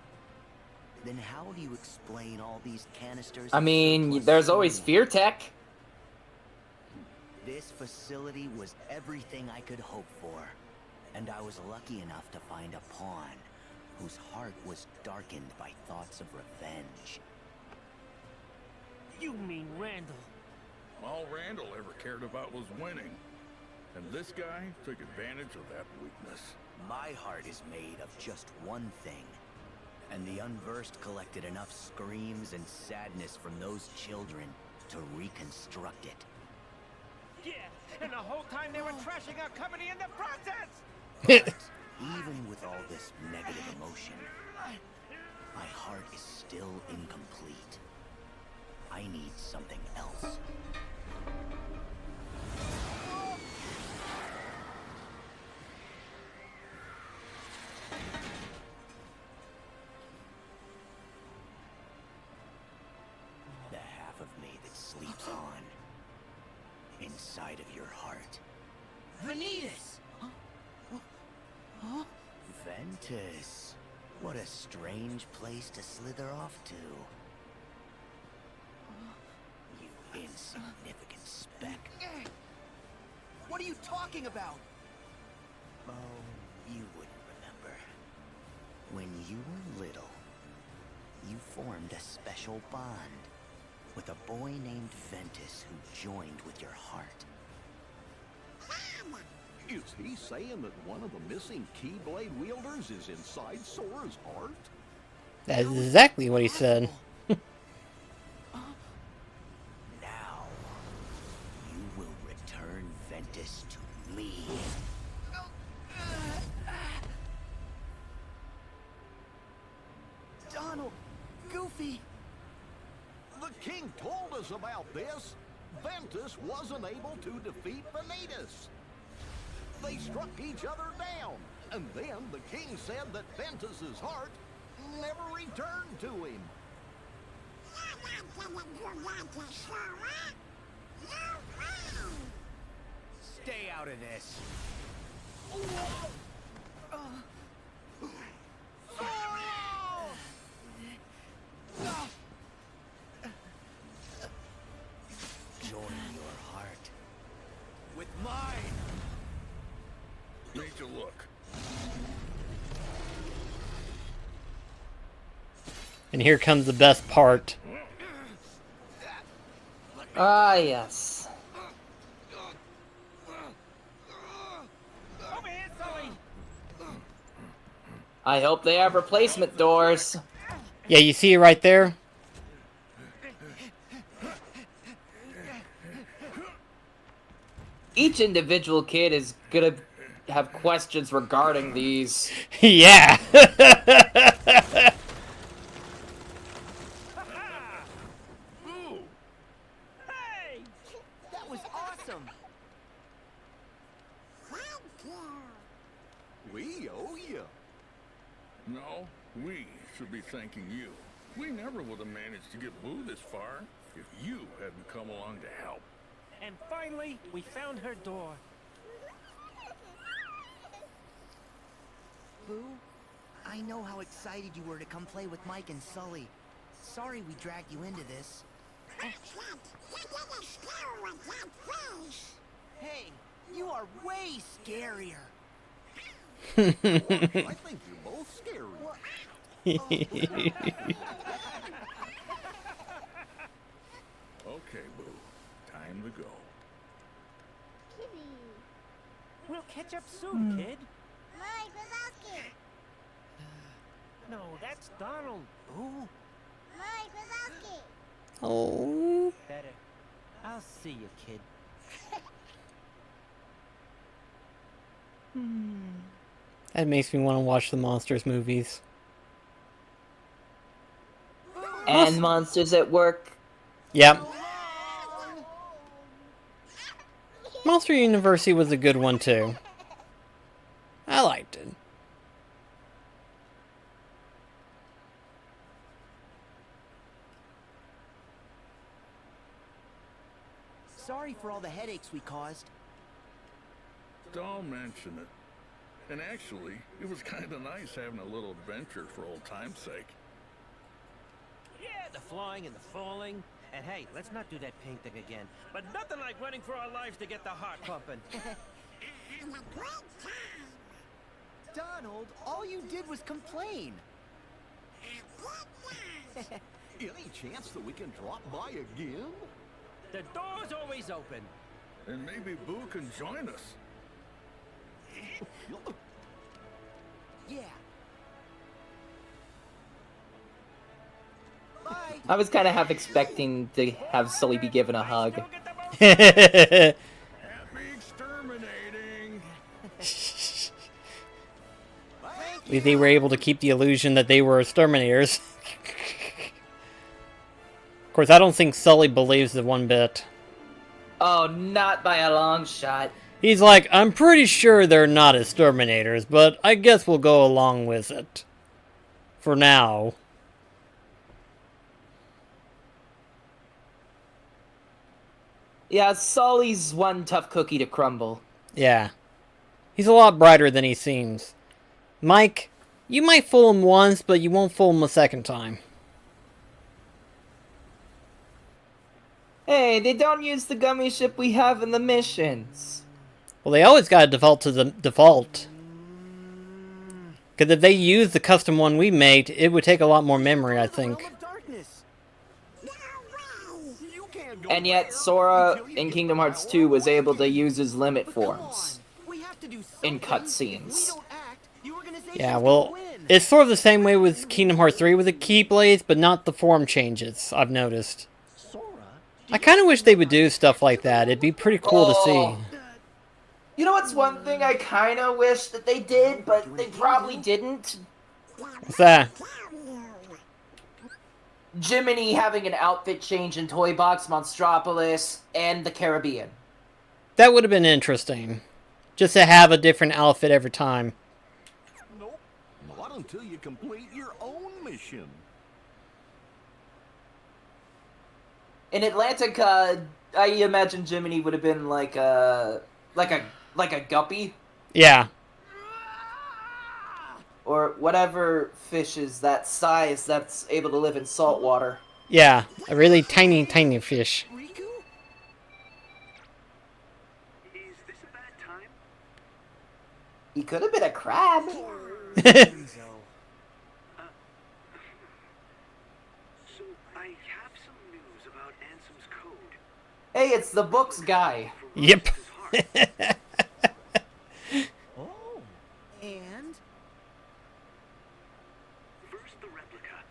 Then how do you explain all these canisters? I of mean, surplus there's always Scream? Fear Tech. This facility was everything I could hope for. And I was lucky enough to find a pawn whose heart was darkened by thoughts of revenge. You mean Randall? All Randall ever cared about was winning. And this guy took advantage of that weakness. My heart is made of just one thing. And the unversed collected enough screams and sadness from those children to reconstruct it. Yeah, and the whole time they were trashing our company in the process! But even with all this negative emotion, my heart is still incomplete. I need something else. The half of me that sleeps on inside of your heart. Vanitas! Ventus. What a strange place to slither off to. You insignificant speck. What are you talking about? Oh, you wouldn't remember. When you were little, you formed a special bond with a boy named Ventus who joined with your heart. Is he saying that one of the missing Keyblade wielders is inside Sora's heart? That's exactly what he said. Now, you will return Ventus to me. Donald! Goofy! The king told us about this. Ventus wasn't able to defeat Vanitas. They struck each other down, and then the king said that Ventus's heart never returned to him. Stay out of this. Join your heart with mine. Need to look. And here comes the best part. Ah, yes. Over here, Sully! I hope they have replacement doors. Yeah, you see it right there? Each individual kid is gonna have questions regarding these. Yeah. Ooh! Hey! That was awesome! We owe you. No, we should be thanking you. We never would have managed to get Boo this far if you hadn't come along to help. And finally, we found her door. Boo, I know how excited you were to come play with Mike and Sully. Sorry we dragged you into this. Hey, you are way scarier. I think you're both scary. Okay, Boo. Time to go. We'll catch up soon, kid. Mike Wazowski! No, that's Donald. Boo. Mike Wazowski! Oh. Better. I'll see you, kid. That makes me want to watch the Monsters movies. And Monsters at Work. Yep. Monster University was a good one too. I liked it. Sorry for all the headaches we caused. Don't mention it. And actually, it was kind of nice having a little adventure for old time's sake. Yeah, the flying and the falling. And hey, let's not do that paint thing again. But nothing like running for our lives to get the heart pumping. Donald, all you did was complain. Any chance that we can drop by again? The door's always open. And maybe Boo can join us. Yeah. Bye. I was kind of half expecting to have Sully be given a hug. Happy exterminating. At least they were able to keep the illusion that they were exterminators. Of course, I don't think Sully believes it one bit. Oh, not by a long shot. He's like, I'm pretty sure they're not exterminators, but I guess we'll go along with it. For now. Yeah, Sully's one tough cookie to crumble. Yeah. He's a lot brighter than he seems. Mike, you might fool him once, but you won't fool him a second time. Hey, they don't use the gummy ship we have in the missions. Well, they always gotta default to the default. Because if they use the custom one we made, it would take a lot more memory, I think. And yet, Sora in Kingdom Hearts 2 was able to use his limit forms in cutscenes. Yeah, well, it's sort of the same way with Kingdom Hearts 3 with the Keyblades, but not the form changes, I've noticed. I kind of wish they would do stuff like that. It'd be pretty cool to see. You know what's one thing I kind of wish that they did, but they probably didn't? What's that? Jiminy having an outfit change in Toy Box, Monstropolis, and the Caribbean. That would have been interesting. Just to have a different outfit every time. Nope. Not until you complete your own mission. In Atlantica, I imagine Jiminy would have been like a guppy, Yeah. or whatever fish is that size that's able to live in salt water. Yeah, a really tiny, tiny fish. Is this a bad time? He could have been a crab. So I have some news about Ansem's code. Hey, it's the books guy. Yep. Oh, and? First, the replica.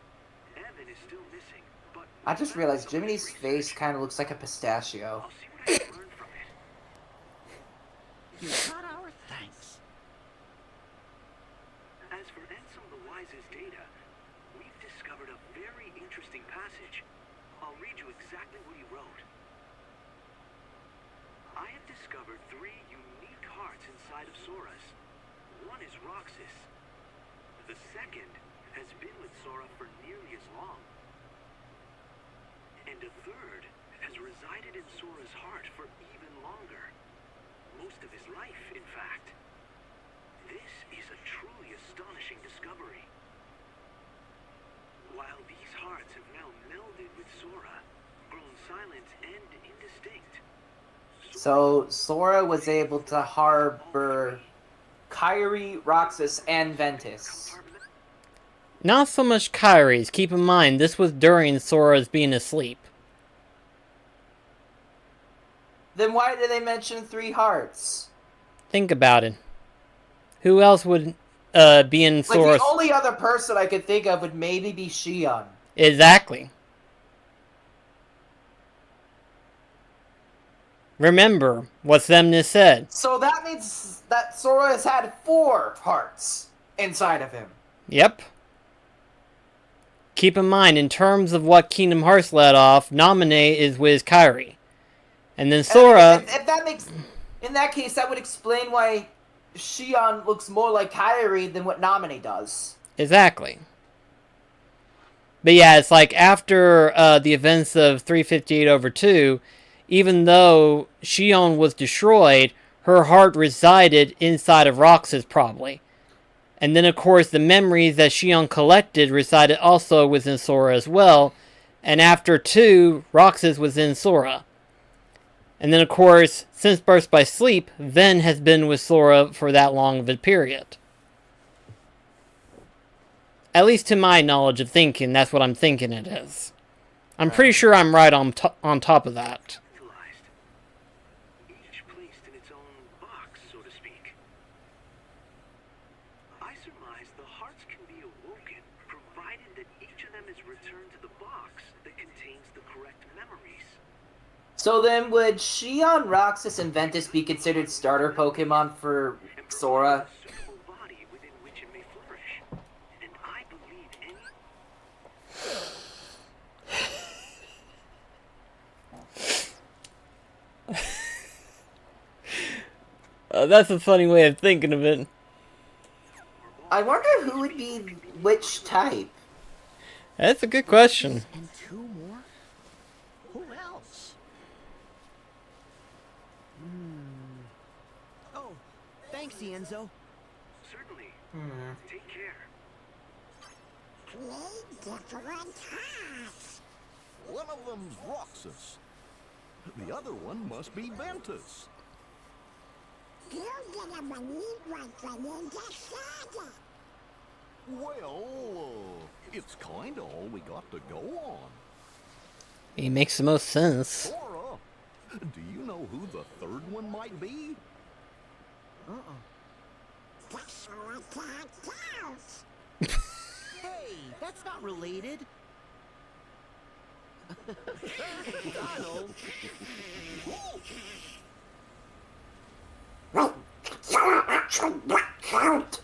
Evan is still missing, but I just realized Jiminy's face kind of looks like a pistachio. I'll see what I can learn from it. You got our thanks. As for Ansem the Wise's data, we've discovered a very interesting passage. I'll read you exactly what he wrote. I have discovered 3 unique hearts inside of Sora's. One is Roxas. The second has been with Sora for nearly as long. And a third has resided in Sora's heart for even longer. Most of his life, in fact. This is a truly astonishing discovery. While these hearts have now melded with Sora, grown silent and indistinct. So Sora was able to harbor Kairi, Roxas, and Ventus. Not so much Kyrie's. Keep in mind, this was during Sora's being asleep. Then why did they mention 3 hearts? Think about it. Who else would be in Like, Sora's... the only other person I could think of would maybe be Shion. Exactly. Remember what Semnis said. So that means that Sora has had 4 hearts inside of him. Yep. Keep in mind, in terms of what Kingdom Hearts led off, Naminé is with Kairi. And then Sora... If that makes... In that case, that would explain why Xion looks more like Kairi than what Naminé does. Exactly. But yeah, it's like after the events of 358/2, even though Xion was destroyed, her heart resided inside of Roxas probably. And then of course the memories that Xion collected resided also within Sora as well. And after 2, Roxas was in Sora. And then of course, since Burst by Sleep, Ven has been with Sora for that long of a period. At least to my knowledge of thinking, that's what I'm thinking it is. I'm pretty sure I'm right on top of that. Each placed in its own box, so to speak. I surmise the hearts can be awoken, provided that each of them is returned to the box that contains the correct memories. So then, would Xion, Roxas, and Ventus be considered starter Pokemon for Sora? That's a funny way of thinking of it. I wonder who would be which type. That's a good question. And 2 more? Who else? Oh, thanks, Enzo. Certainly. Take care. 3 different hearts. One of them's Roxas. The other one must be Ventus. You get a money one for Ninja Saga. Well, it's kinda all we got to go on. It makes the most sense. Sora, do you know who the 3rd one might be? That's Sora can't tell. Hey, that's not related. Donald. Wait, Sora actually blacked out.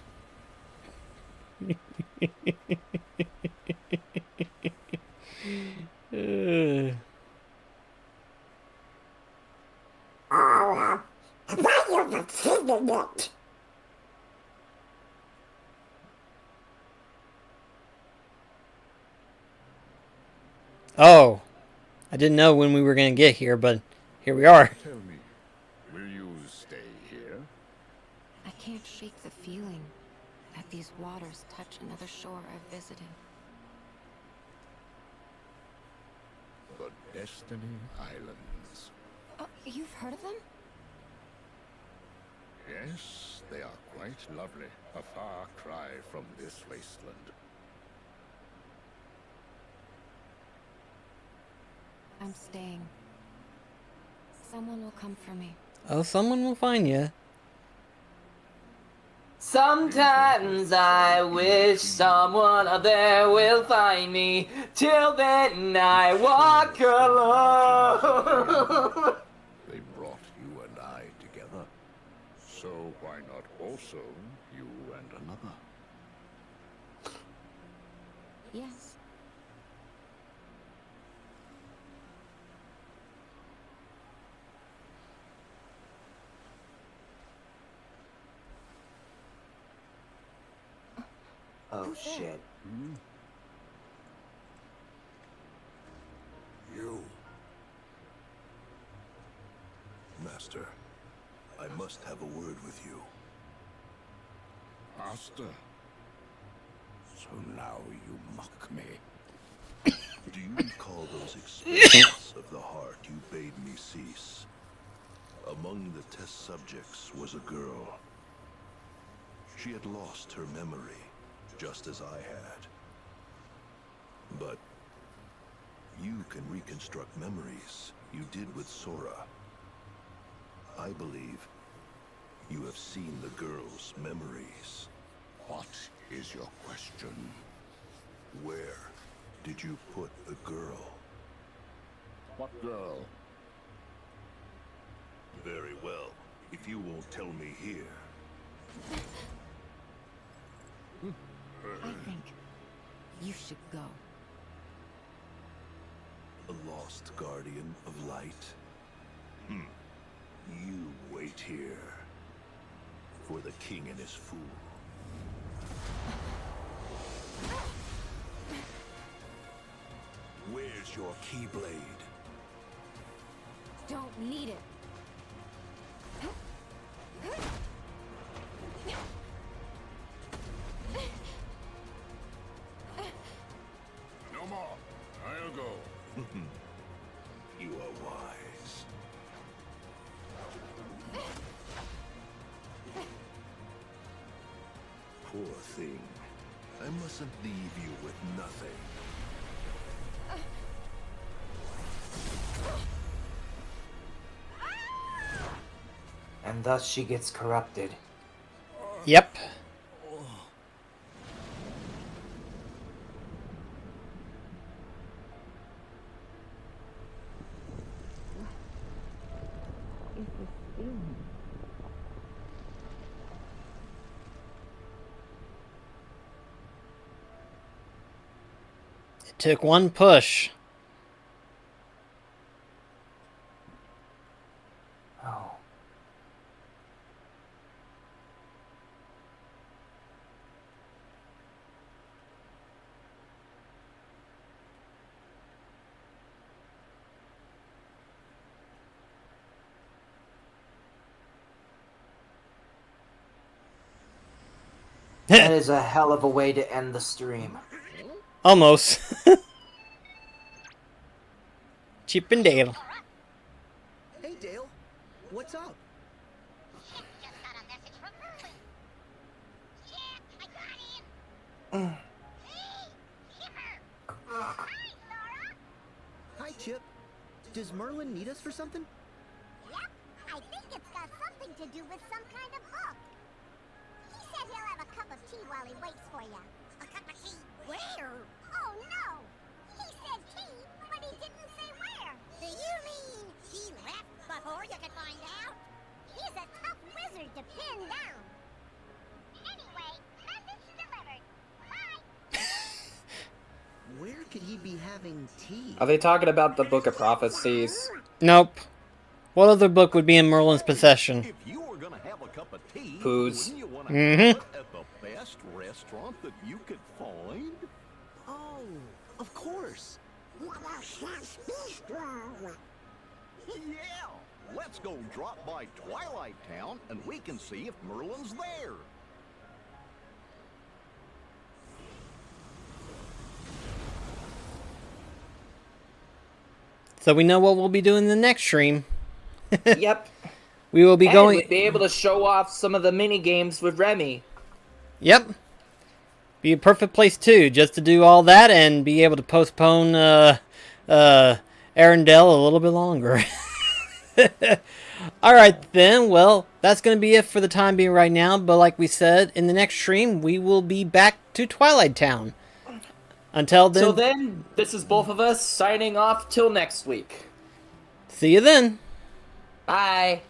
Oh, why you repeating it? Oh, I didn't know when we were going to get here, but here we are. Tell me, will you stay here? I can't shake the feeling that these waters touch another shore I've visited. The Destiny Islands. Oh, you've heard of them? Yes, they are quite lovely. A far cry from this wasteland. I'm staying. Someone will come for me. Oh, someone will find you. Sometimes I wish someone out there will find me. Till then I walk alone. They brought you and I together. So why not also you and another? Yes. Oh shit. You. Master, I must have a word with you. Master. So now you mock me. Do you recall those experiments of the heart you bade me cease? Among the test subjects was a girl. She had lost her memory, just as I had. But you can reconstruct memories you did with Sora. I believe you have seen the girl's memories. What is your question? Where did you put the girl? What girl? Very well, if you won't tell me here. I think you should go. A lost guardian of light? You wait here. For the king and his fool. Where's your keyblade? Don't need it. No more. I'll go. You are wise. Poor thing. I mustn't leave you with nothing. And thus she gets corrupted. Yep. It took one push. Oh. That is a hell of a way to end the stream. Almost. Chip and Dale. Hey, Dale. What's up? Hi, Chip. Does Merlin need us for something? Yep, I think it's got something to do with some kind of book. He said he'll have a cup of tea while he waits for you. A cup of tea where? Oh, no. He said tea, but he didn't say where. Do you mean he left before you could find out? He's a tough wizard to pin down. Anyway, message delivered. Bye. Where could he be having tea? Are they talking about the Book of Prophecies? Nope. What other book would be in Merlin's possession? If you were gonna have a cup of tea, Poos. wouldn't you want to Mhm. have it at the best restaurant that you could find? Oh, of course. Yeah! Let's go drop by Twilight Town and we can see if Merlin's there. So we know what we'll be doing in the next stream. Yep. We will be And going. we'd be able to show off some of the mini games with Remy. Yep. Be a perfect place too, just to do all that and be able to postpone Arendelle a little bit longer. Alright then, well, that's going to be it for the time being right now, but like we said, in the next stream, we will be back to Twilight Town. Until then... So then, this is both of us signing off till next week. See you then. Bye.